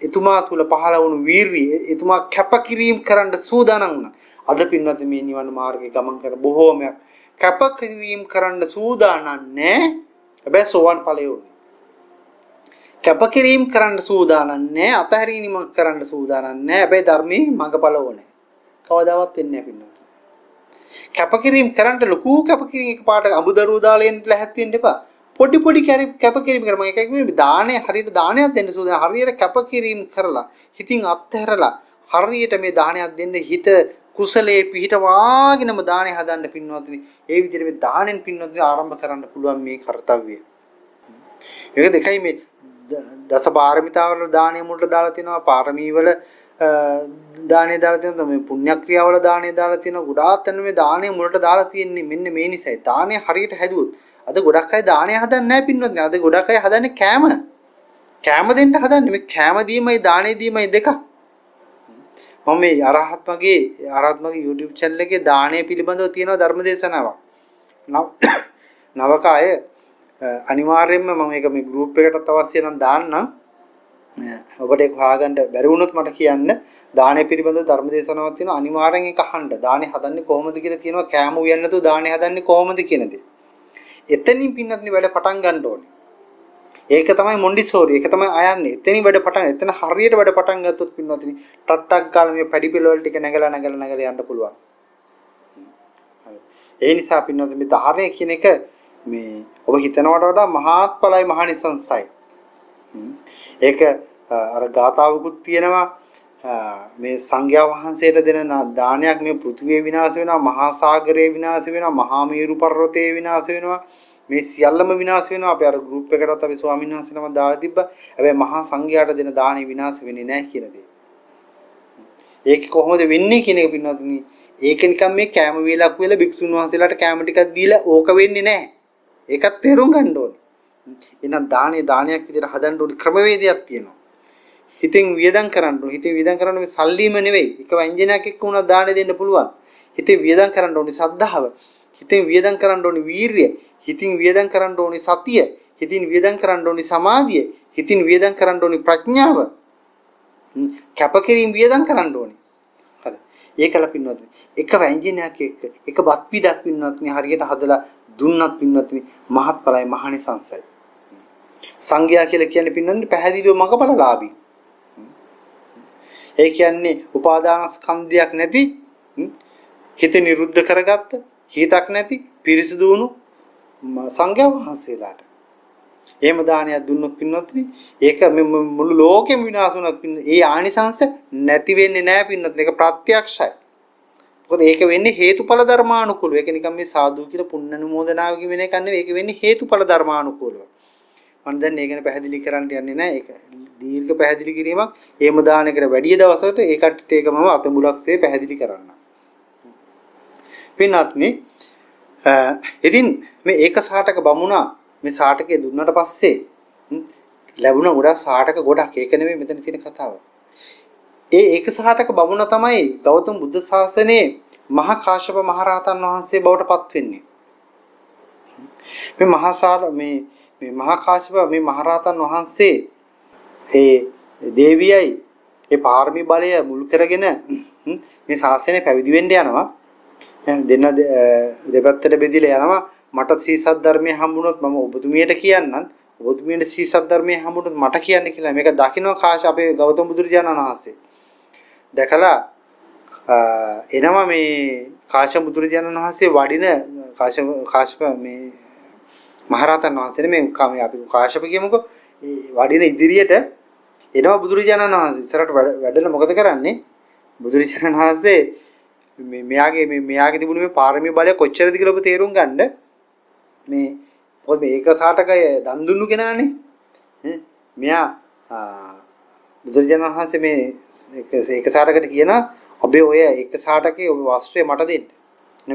එතුමා තුල පහළ වුණු වීරිය, එතුමා කැපකිරීම කරන්න සූදානම් වුණා. අද පින්නත් මේ නිවන මාර්ගයේ ගමන් කරන බොහෝමයක් කැපකිරීම කරන්න සූදානම් නැහැ. හැබැයි සෝවන් ඵලය උනේ. කැපකිරීම කරන්න සූදානම් නැහැ, අතහැරීමක් කරන්න සූදානම් නැහැ. හැබැයි ධර්මයේ මඟඵල ඕනේ. කවදාවත් වෙන්නේ නැහැ පින්නත්. කැපකිරීම කරන්න ලොකු කැපකිරීම එකපාරට අඹදරුව දාලා එන්න ලැහැත් වෙන්න එපා. පොඩි පොඩි කැපකිරීම කරනවා. එක එක මේ දාණය හරියට දානයක් දෙන්න සූදානම්. හරියට කැපකිරීම කරලා හිතින් අත්හැරලා හරියට මේ දානයක් දෙන්න හිත කුසලයේ පිහිටවාගෙනම දාණය හදන්න පින්වත්නි. ඒ විදිහට මේ දාණයෙන් පින්වත්නි ආරම්භ කරන්න පුළුවන් මේ කාර්යය. ඒක දෙකයි මේ දස පාරමිතාවල දාණය මුලට දාලා තිනවා. පාරමී වල දාණය දාලා තිනවා. මේ පුණ්‍ය ක්‍රියාවල දාණය දාලා තිනවා. ගොඩාක් තැන මේ දාණය මුලට දාලා තියෙන්නේ මෙන්න මේ නිසයි. දාණය හරියට හැදුවොත් අද ගොඩක් අය දාණය හදන්නේ නැහැ පින්වත්නි. අද ගොඩක් අය හදන්නේ කෑම. කෑම දෙන්න හදන්නේ. මේ කෑම දීමයි දාණය දීමයි දෙක. මම මේ අරහත්මගේ YouTube channel එකේ දාණය පිළිබඳව තියෙන ධර්මදේශනාවක්. නවක අය අනිවාර්යයෙන්ම මම මේක මේ group එකටත් අවශ්‍ය නම් දාන්නම්. ඔබට ඒක හොයාගන්න බැරි වුණොත් මට කියන්න. දාණය පිළිබඳව ධර්මදේශනාවක් තියෙනවා. අනිවාර්යෙන් ඒක අහන්න. දාණය හදන්නේ කොහොමද කියලා තියෙනවා. කෑම උයන්නේ නැතුව දාණය හදන්නේ කොහොමද කියන දේ. එතනින් පින්නත්නි වැඩ පටන් ගන්න ඕනේ. ඒක තමයි මොන්ඩිසෝරි. ඒක තමයි අයන්නේ. එතනින් වැඩ පටන්. එතන හරියට වැඩ පටන් ගත්තොත් පින්නත්නි ටට්ටක් ගාලා මේ පැඩි පිළවල ටික නැගලා යන්න පුළුවන්. ඒ නිසා පින්නත්නි මේ ධාරණය කියන එක මේ ඔබ හිතනවට වඩා මහත්ඵලයි මහනිසංසයි. ඒක අර ගාතාවකුත් තියෙනවා මේ සංඝයා වහන්සේට දෙන දානයක් මේ පෘථිවිය විනාශ වෙනවා, මහා සාගරය විනාශ වෙනවා, මහා මේරු පර්වතය විනාශ වෙනවා. මේ සියල්ලම විනාශ වෙනවා. අපි අර group එකකටත් අපි ස්වාමීන් වහන්සේනම දාලා තිබ්බා. හැබැයි මහා සංඝයාට දෙන දාණය විනාශ වෙන්නේ නැහැ කියන දේ. ඒක කොහොමද වෙන්නේ කියන එක පින්නත්නි. ඒක නිකන් මේ කැම වේලක් වෙලා භික්ෂුන් වහන්සේලාට කැම ටිකක් දීලා ඕක වෙන්නේ නැහැ. ඒකත් තේරුම් ගන්න ඕනේ. එහෙනම් දානයක් විදිහට හදන්න ඕනේ ක්‍රමවේදයක් තියෙනවා. හිතින් වියදම් කරන්න ඕනේ. හිතින් වියදම් කරන්න මේ සල්ලිම නෙවෙයි. එක වංජනයක් එක්ක උනත් දාන දෙන්න පුළුවන්. හිතින් වියදම් කරන්න ඕනේ සද්ධාව. හිතින් වියදම් කරන්න ඕනේ වීරිය. හිතින් වියදම් කරන්න ඕනේ සතිය. හිතින් වියදම් කරන්න ඕනේ සමාධිය. හිතින් වියදම් කරන්න ඕනේ ප්‍රඥාව. කැපකිරීම වියදම් කරන්න ඕනේ. හරි. ඒකල පින්වත්නි. එක වංජනයක් එක්ක එක බත් පිටක් පින්වත්නි හරියට හදලා දුන්නත් පින්වත්නි මහත්ඵලයි මහනිසංසයි. සංඝයා කියලා කියන්නේ පින්වත්නි පැහැදිලිව මඟඵලලාභී. ඒ කියන්නේ උපාදානස්කන්ධයක් නැති හිත නිරුද්ධ කරගත්ත හිතක් නැති පිරිසිදු වුණු සංඝයා වහන්සේලාට එහෙම දානයක් දුන්නොත් පින්වත්නි ඒක මුළු ලෝකෙම විනාශ වුණත් ඒ ආනිසංශ නැති වෙන්නේ නැහැ පින්වත්නි. ඒක ප්‍රත්‍යක්ෂයි. මොකද ඒක වෙන්නේ හේතුඵල ධර්මානුකූලව. ඒක නිකන් මේ සාදු කියලා පුණ්‍ය අනුමෝදනාව කියන එක නෙවෙයි. ඒක වෙන්නේ හේතුඵල ධර්මානුකූලව. මම දැන් ඒක ගැන පැහැදිලි කරන්න යන්නේ නැහැ. ඒක දීර්ඝ පැහැදිලි කිරීමක්. එහෙම දානකට වැඩි දවසකට ඒ කට්ටියට ඒක මම අතමුලක්සේ පැහැදිලි කරන්නම්. පින්වත්නි ඉතින් මේ ඒක සාටක බමුණා මේ සාටකේ දුන්නට පස්සේ ලැබුණ ගොඩක් සාටක ගොඩක්. ඒක නෙවෙයි මෙතන තියෙන කතාව. ඒ ඒක සාටක බමුණ තමයි ගෞතම බුද්ධ ශාසනයේ මහා කාශ්‍යප මහ රහතන් වහන්සේ බවට පත් වෙන්නේ. මේ මහා කාශ්‍යප මේ මහ රහතන් වහන්සේ ඒ දේවියයි ඒ පාරමී බලය මුල් කරගෙන මේ ශාසනය පැවිදි වෙන්න යනවා. දෙන්න දෙපැත්තට බෙදිලා යනවා. මට සීසත් ධර්මයේ හම්බුනොත් මම ඔබතුමියට කියන්නම්. ඔබතුමියට සීසත් ධර්මයේ හම්බුනොත් මට කියන්න කියලා. මේක දකින්න කාශ්‍යප අපේ ගෞතම බුදුරජාණන් වහන්සේ. දැකලා එනවා මේ කාශ්‍යප බුදුරජාණන් වහන්සේ වඩින කාශ්‍යප මේ මහරහතන් වහන්සේ මේ අපි කාශ්‍යප කියමුකෝ. ඒ වඩින ඉදිරියට එනවා බුදුරජාණන් වහන්සේ. ඉස්සරහට වැඩලා මොකද කරන්නේ? බුදුරජාණන් වහන්සේ මෙයාගේ තිබුණු මේ පාරමී බලය කොච්චරද කියලා ඔබ තේරුම් ගන්න. මොකද මේක සාටකය දන් දුන්නු කෙනානේ. මෙයා බුදුරජාණන් වහන්සේ මේ ඒක සාටකට කියනවා ඔබේ ඔය ඒක සාටකේ ඔබ වස්ත්‍රය මට දෙන්න.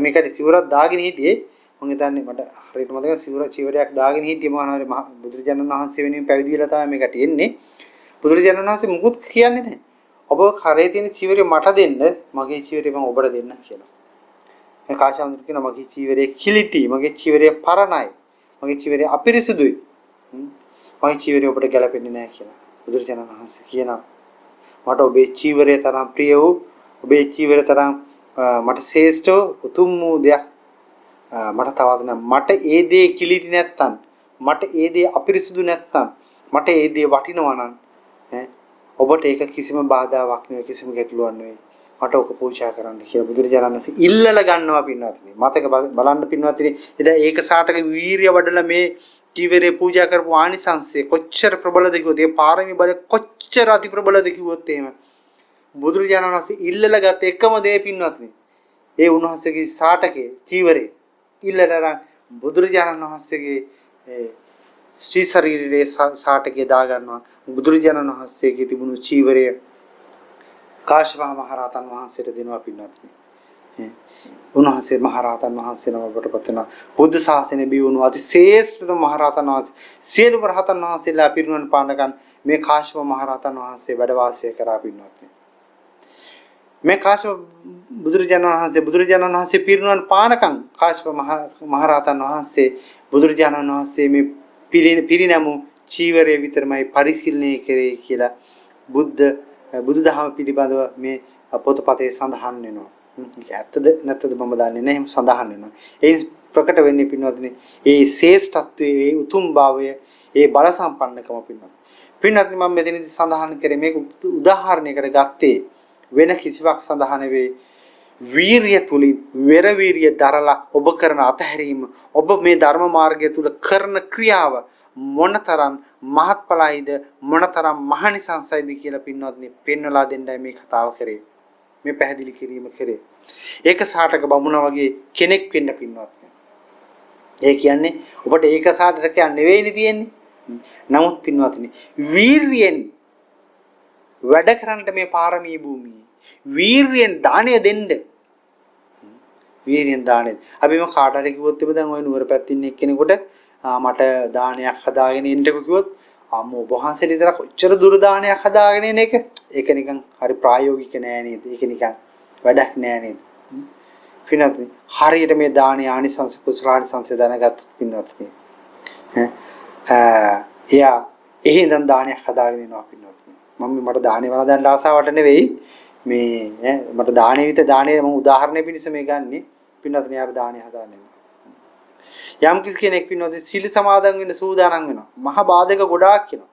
මේකට සිවුරක් දාගෙන හිටියේ. මම හිතන්නේ මට හරියට මතක සිවුරයක් දාගෙන හිටියේ මොනවාරි බුදුරජාණන් වහන්සේ වෙනුවෙන් පැවිදි වෙලා තමයි මේකට එන්නේ. බුදුරජාණන් වහන්සේ මුකුත් කියන්නේ නැහැ. ඔබ කරේ තියෙන චීවරය මට දෙන්න, මගේ චීවරය මම ඔබට දෙන්න කියලා. මේ කාශ්‍යප කියනවා මගේ චීවරය කිලිටි, මගේ චීවරය පරණයි, මගේ චීවරය අපිරිසුදුයි. මගේ චීවරය ඔබට ගැලපෙන්නේ නැහැ කියලා. බුදුරජාණන් වහන්සේ කියනවා මට ඔබේ චීවරය තරම් ප්‍රිය වූ, ඔබේ චීවරය තරම් මට ශ්‍රේෂ්ඨ උතුම් වූ දෙයක් මට තවත් නැහැ. මට ඒ දේ කිලිටි නැත්තම්, මට ඒ දේ අපිරිසුදු නැත්තම්, මට ඒ දේ වටිනවා නම් ඔබට ඒක කිසිම බාධාවක් නෙවෙයි, කිසිම ගැටලුවක් නෙවෙයි. මට ඔක පූජා කරන්න කියලා බුදුරජාණන් වහන්සේ ඉල්ලලා ගන්නවා පින්වත්නි. මතක බලන්න පින්වත්නි. එදා ඒක සාටක වීරිය වඩලා මේ චීවරේ පූජා කරපු ආනිසංසය කොච්චර ප්‍රබලද කිව්වොත් ඒ පාරමී බලය කොච්චර අති ප්‍රබලද කිව්වොත් එහෙම බුදුරජාණන් වහන්සේ ඉල්ලලා ගත එකම දේ පින්වත්නි ඒ උන්වහන්සේගේ සාටකේ චීවරේ ඉල්ලලා බුදුරජාණන් වහන්සේගේ ශ්‍රී ශරීරයේ සාටකේ දා ගන්නවා බුදුරජාණන් වහන්සේගේ තිබුණු චීවරය කාශ්‍යප මහ රහතන් වහන්සේට දෙනවා පින්වත්නි. උන්වහන්සේ මහ රහතන් වහන්සේ නමකට පත් වෙනවා. බුද්ධ ශාසනය බිවුණු අතිශ්‍රේෂ්ඨ මහ රහතන් වහන්සේ සියලුම රහතන් වහන්සේලා පිරිනුවන් පානකන් මේ කාශ්‍යප මහ රහතන් වහන්සේ වැඩ වාසය කරා පින්වත්නි. මේ කාශ්‍යප බුදුරජාණන් වහන්සේ පිරිනුවන් පානකන් කාශ්‍යප මහ රහතන් වහන්සේ බුදුරජාණන් වහන්සේ මේ පිරිනැමු චීවරය විතරමයි පරිශීලනය කරේ කියලා බුදුදහම පිළිබඳව මේ පොතපතේ සඳහන් වෙනවා. ඒක ඇත්තද නැත්තද මම දන්නේ නැහැ. එහෙම සඳහන් වෙනවා. ඒ ප්‍රකට වෙන්නේ පින්වත්නි ඒ ශ්‍රේෂ්ඨත්වයේ ඒ උතුම් භාවය ඒ බල සම්පන්නකම පින්වත්නි. පින්වත්නි මම මෙතනදී සඳහන් කරේ මේක උදාහරණයකට ගත්තේ වෙන කිසිවක් සඳහන් නෙවෙයි. වීරිය තුලින් වෙර වීරිය දරලා ඔබ කරන අතහැරීම ඔබ මේ ධර්ම මාර්ගය තුල කරන ක්‍රියාව මොනතරම් මහත්ඵලයිද මොනතරම් මහනිසංසයිද කියලා පින්වත්නි පෙන්වලා දෙන්නයි මේ කතාව කරේ. මේ පැහැදිලි කිරීම කරේ. ඒක සාටක බමුණා වගේ කෙනෙක් වෙන්න පින්වත්නි. ඒ කියන්නේ ඔබට ඒක සාටක නෙවෙයිනේ තියෙන්නේ. නමුත් පින්වත්නි වීරියෙන් වැඩ කරන්නට මේ පාරමී භූමියේ වීරියෙන් දාණය දෙන්න. වීරියෙන් දාණය. අපි මම කාට හරි කිව්වොත් එබ දැන් ওই නුවර පැත්තේ ඉන්න එක්කෙනෙකුට මට දානයක් හදාගෙන එන්නකෝ කිව්වොත් අම්මෝ ඔබ වහන්සේට විතර කොච්චර දුර දානයක් හදාගෙන එන එක ඒක නිකන් හරි ප්‍රායෝගික නෑ නේද? ඒක නිකන් වැඩක් නෑ නේද? පින්වත්නි හරියට මේ දානේ ආනිසංස කුසලානිසංස දැනගත් පින්වත්නි එයා එහෙනම් දානයක් හදාගෙන එනවා පින්වත්නි. මම මට දානේ වළඳන්න ආසාවට නෙවෙයි මේ මට දානේ විතර දානේ මම උදාහරණයක් පිණිස මේ ගන්නෙ පින්වත්නි යාර දානේ හදාගෙන යම් කිසි කෙනෙක් පින්නොත් සිල් සමාදන් වෙන්න සූදානම් වෙනවා. මහා බාධක ගොඩාක් වෙනවා.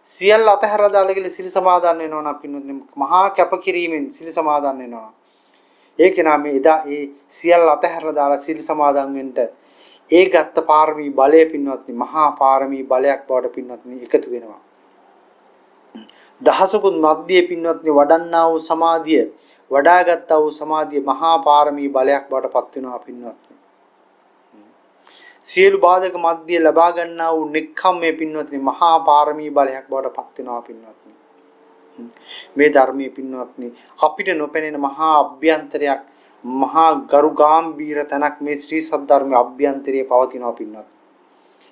සියල්ල අතහැරලා දාලා කියලා සිල් සමාදන් වෙනවා නම් පින්නොත් මහා කැපකිරීමෙන් සිල් සමාදන් වෙනවා. ඒක නම් මේ එදා ඒ සියල්ල අතහැරලා දාලා සිල් සමාදන් වෙන්න ඒ ගත්ත පාරමී බලය පින්නොත් මහා පාරමී බලයක් බවට පින්නොත් එකතු වෙනවා. දහසකුත් මැද්දේ පින්නොත් වඩන්නා වූ සමාධිය වඩාගත්තා වූ සමාධිය මහා පාරමී බලයක් බවට පත් වෙනවා පින්නොත්. සියලු බාධක මැද්දේ ලබා ගන්නා වූ නික්ඛම්මයේ පින්වත්නි මහා පාරමී බලයක් බවට පත් වෙනවා පින්වත්නි. මේ ධර්මයේ පින්වත්නි අපිට නොපෙනෙන මහා අභ්‍යන්තරයක් මහා ගරු ගාම්භීර තනක් මේ ශ්‍රී සද්ධර්මයේ අභ්‍යන්තරයේ පවතිනවා පින්වත්නි.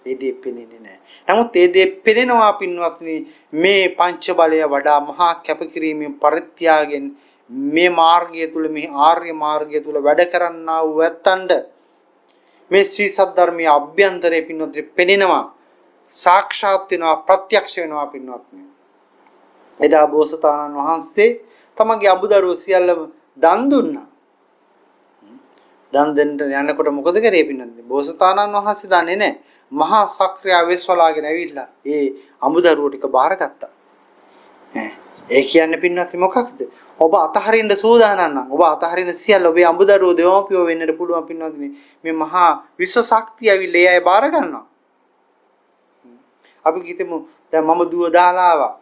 ඒ දේ පෙනෙන්නේ නැහැ. නමුත් ඒ දේ පෙනෙනවා පින්වත්නි මේ පංච බලය වඩා මහා කැපකිරීමෙන් පරිත්‍යාගයෙන් මේ මාර්ගය තුල මේ ආර්ය මාර්ගය තුල වැඩ කරන්නා වූ ඇත්තන්ට මේ ශ්‍රී සද්ධර්මයේ අභ්‍යන්තරයේ පින්වත්නි පෙනෙනවා සාක්ෂාත් වෙනවා ප්‍රත්‍යක්ෂ වෙනවා පින්වත්නි. එදා බෝසතාණන් වහන්සේ තමගේ අඹදරුවෝ සියල්ලම දන් දුන්නා. දන් දෙන්න යනකොට මොකද කරේ පින්වත්නි? බෝසතාණන් වහන්සේ දන්නේ නැහැ. මහා සක්‍රිය වෙස්වලාගෙන ඇවිල්ලා ඒ අඹදරුවෝ ටික බාරගත්තා. ඒ කියන්නේ පින්වත්නි මොකක්ද? ඔබ අතහරින්න සූදානම් නම් ඔබ අතහරින සියල්ල ඔබේ අඹදරුවෝ දෙවෝපියෝ වෙන්නට පුළුවන් පින්වත්නි. මේ මහා විශ්ව ශක්තිය ඇවිල්ලා ඒ අය බාර ගන්නවා. අපි කිතමු දැන් මම දුව දාලා ආවා.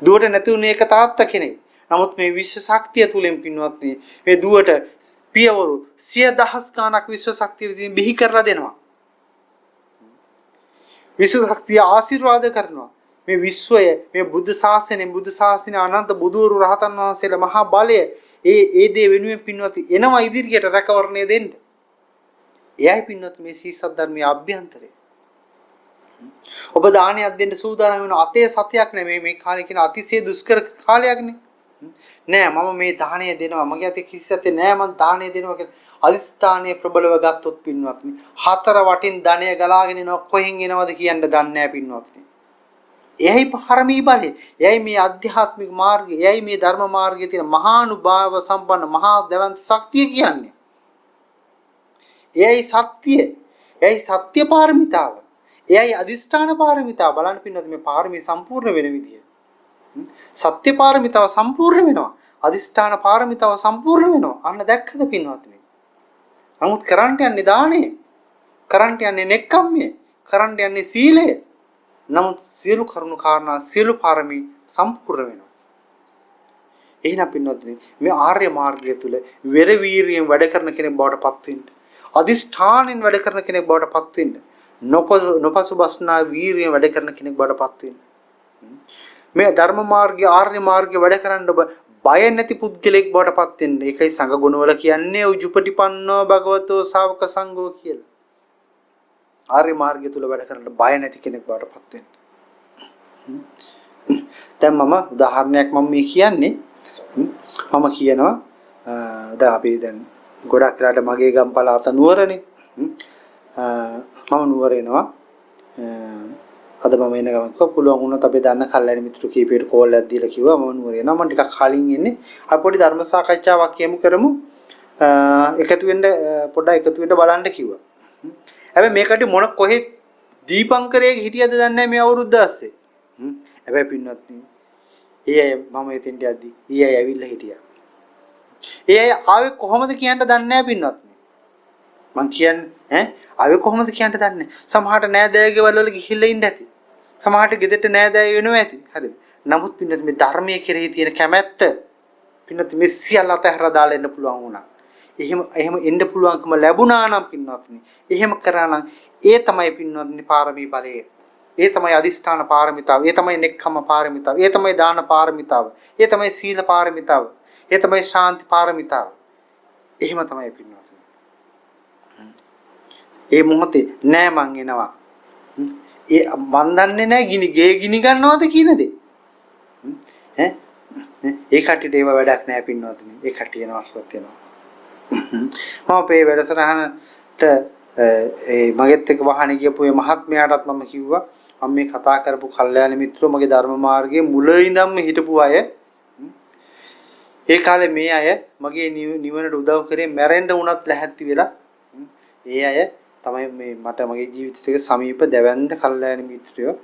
දුවට නැති උනේ එක තාත්තා කෙනෙක්. නමුත් මේ විශ්ව ශක්තිය තුලින් පින්වත්නි මේ දුවට පියවරු 100,000 ගණක් විශ්ව ශක්තිය විසින් බිහි කරලා දෙනවා. විශ්ව ශක්තිය ආශිර්වාද කරනවා. මේ විශ්වය මේ බුද්ධ ශාසනය අනන්ත බුදුවරු රහතන් වහන්සේලා මහා බලය ඒ දේ වෙනුවෙන් පින්වත්නි එනවා ඉදිරියට රැකවරණය දෙන්න. එයයි පින්වත්නි මේ සීසත් ධර්මයේ අභ්‍යන්තරය. ඔබ දානයක් දෙන්න සූදානම් වෙන අතේ සතයක් නෙමෙයි මේ කාලේ කියන අතිශය දුෂ්කර කාලයක්නේ. නෑ මම මේ දාණය දෙනවා මගේ අතේ කිසි සතේ නෑ මම දාණය දෙනවා කියලා අදිස්ථානයේ ප්‍රබලව ගත්තොත් පින්වත්නි හතර වටින් ධනය ගලාගෙන එනවා කොහෙන් එනවද කියන්න දන්නේ නෑ පින්වත්නි. එයයි පාරමී බලය. එයයි මේ ආධ්‍යාත්මික මාර්ගය. එයයි මේ ධර්ම මාර්ගයේ තියෙන මහානුභාව සම්පන්න මහා දවන්ත ශක්තිය කියන්නේ. එයයි සත්‍ය. එයයි සත්‍ය පාරමිතාව. එයයි අදිස්ථාන පාරමිතාව. බලන්න පින්නත් මේ පාරමී සම්පූර්ණ වෙන විදිය. සත්‍ය පාරමිතාව සම්පූර්ණ වෙනවා. අදිස්ථාන පාරමිතාව සම්පූර්ණ වෙනවා. අන්න දැක්කද පින්වත්නි? නමුත් කරන්ට යන්නේ දානේ. කරන්ට යන්නේ නෙක්ඛම්මය. කරන්ට යන්නේ සීලය. නමුත් සියලු කරුණු කාරණා සියලු පාරමී සම්පූර්ණ වෙනවා. එහෙනම් පින්වත්නි මේ ආර්ය මාර්ගය තුල වෙර වීරියෙන් වැඩ කරන කෙනෙක් බවට පත් වෙන්න. අදිෂ්ඨානෙන් වැඩ කරන කෙනෙක් බවට පත් වෙන්න. නොපසුබස්නා වීරියෙන් වැඩ කරන කෙනෙක් බවට පත් වෙන්න. මේ ධර්ම මාර්ගය ආර්ය මාර්ගය වැඩ කරන්න ඔබ බය නැති පුද්ගලෙක් බවට පත් වෙන්න. ඒකයි සංඝ ගුණවල කියන්නේ උජුපටිපන්නෝ භගවතෝ ශාවක සංඝෝ කියලා. ආර්ය මාර්ගය තුල වැඩ කරන්න බය නැති කෙනෙක් බවට පත් වෙන්න. දැන් මම උදාහරණයක් මේ කියන්නේ මම කියනවා දැන් අපි දැන් ගොඩක් වෙලාට මගේ ගම් පළාත නුවරනේ. මම නුවර එනවා. අද මම එන ගමන් කිව්වා පුළුවන් වුණොත් අපි දන්න කල්ලාරි මිත්‍ර කීපයට කෝල් එකක් දීලා කිව්වා මම නුවර එනවා. මම ටිකක් කලින් එන්නේ. අපි පොඩි ධර්ම සාකච්ඡාවක් කරමු. එකතු වෙන්න පොඩ්ඩක් එකතු වෙන්න බලන්න කිව්වා. හැබැයි මේකට මොන කොහෙද දීපංකරයේ හිටියද දන්නේ නැහැ මේ අවුරුද්ද ඇස්සේ. හැබැයි පින්වත්නි මම එතෙන්ට යද්දි ඊයේ ඇවිල්ලා හිටියා. ඒ අය ආවේ කොහොමද කියන්න දන්නේ නැහැ පින්වත්නි. මං කියන්නේ ආවේ කොහොමද කියන්න දන්නේ නැහැ. සමහරට නෑදෑයගේ වල ගිහිල්ලා ඉන්න ඇති. සමහරට ගෙදරට නෑදෑය වෙනවා ඇති. හරිද? නමුත් පින්වත්නි මේ ධර්මයේ කෙරෙහි තියෙන කැමැත්ත පින්වත්නි මේ සියල්ල අතහැරලා දාලා එන්න පුළුවන් වුණා. එහෙම එන්න පුළුවන්කම ලැබුණා නම් පින්වත්නි. එහෙම කරා නම් ඒ තමයි පින්වත්නි පාරමී බලය. ඒ තමයි අදිෂ්ඨාන පාරමිතාව. ඒ තමයි නෙක්ඛම්ම පාරමිතාව. ඒ තමයි දාන පාරමිතාව. ඒ තමයි සීල පාරමිතාව. ඒ තමයි ශාන්ති පාරමිතාව. එහෙම තමයි පින්වත්නි. ඒ මොහොතේ නෑ මං එනවා. මන් දන්නේ නෑ ගිනි ගන්නවද කියන දේ. ඒ කට්ටියට ඒව වැඩක් නෑ පින්වත්නි. ඒ කට්ටිය එනවා කිව්වත් එනවා. මම මේ වැඩසටහනට මගෙත් එක්ක වහනේ ගියපු මේ මහත්මයාටත් මම කිව්වා මම මේ කතා කරපු කල්යාණ මිත්‍රෝ මගේ ධර්ම මාර්ගයේ මුල ඉඳන්ම හිටපු අය. ඒ කාලේ මේ අය මගේ නිවනට උදව් කරේ මැරෙන්න වුණත් ලැහැත්ති වෙලා. ඒ අය තමයි මේ මට මගේ ජීවිතයේ සමීප දැවැන්ත කල්යාණ මිත්‍රයෝ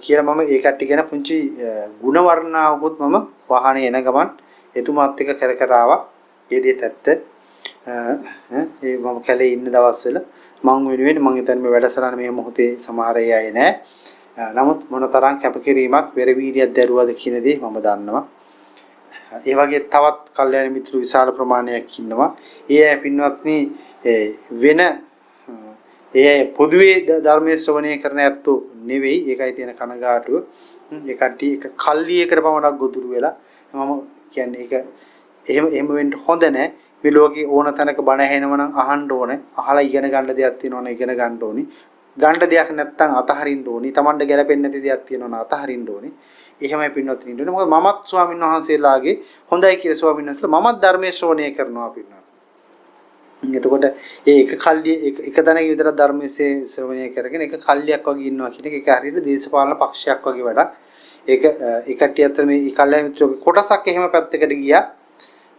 කියලා මම ඒ කට්ටිය ගැන පුංචි ಗುಣ වර්ණාවකුත් මම වහනේ එන ගමන් එතුමාත් එක්ක කර ආවා. ඒ දේත් ඇත්ත. ඒ මම කැලේ ඉන්න දවස්වල මං වෙනුවෙන් මං හිතන්නේ මේ වැඩසටහන මේ මොහොතේ සමහර අය නෑ. නමුත් මොනතරම් කැපකිරීමක් වෙරවීරියක් දැරුවද කියන දේ මම දන්නවා. ඒ වගේ තවත් කල්යාණ මිත්‍ර විශාල ප්‍රමාණයක් ඉන්නවා. ඒ අය පින්වත්නි වෙන ඒ පොදුවේ ධර්මයේ ශ්‍රවණය කරන ඇත්තෝ නෙවෙයි. ඒකයි තියෙන කනගාටුව. ඒ කට්ටිය එක කල්ලියකට පමණක් ගොදුරු වෙලා මම කියන්නේ ඒක එහෙම වෙන්න හොඳ නැහැ. මේ ලෝකේ ඕන තැනක බණ ඇහෙනව නම් අහන්න ඕනේ. අහලා ඉගෙන ගන්න දෙයක් තියෙනවනේ ඉගෙන ගන්න ඕනේ. ගන්න දෙයක් නැත්නම් අතහරින්න ඕනේ. Tamanට ගැලපෙන්නේ නැති දෙයක් තියෙනවනම් අතහරින්න ඕනේ. එහෙමයි පින්වත්නි ඉන්න ඕනේ. මොකද මමත් ස්වාමීන් වහන්සේලාගේ හොඳයි කියලා ස්වාමීන් වහන්සේලා මමත් ධර්මයේ ශ්‍රවණය කරනවා පින්වත්නි. එතකොට ඒ එක කල්ලිය එක තැනක විතර ධර්මයේ ශ්‍රවණය කරගෙන එක කල්ලියක් වගේ ඉන්නවා කියන එක හරියට දේශපාලන පක්ෂයක් වගේ වැඩක්. ඒක ඒ කට්ටිය අතර මේ කල්යාණ මිත්‍රෝගේ කොටසක් එහෙම පැත්තකට ගියා.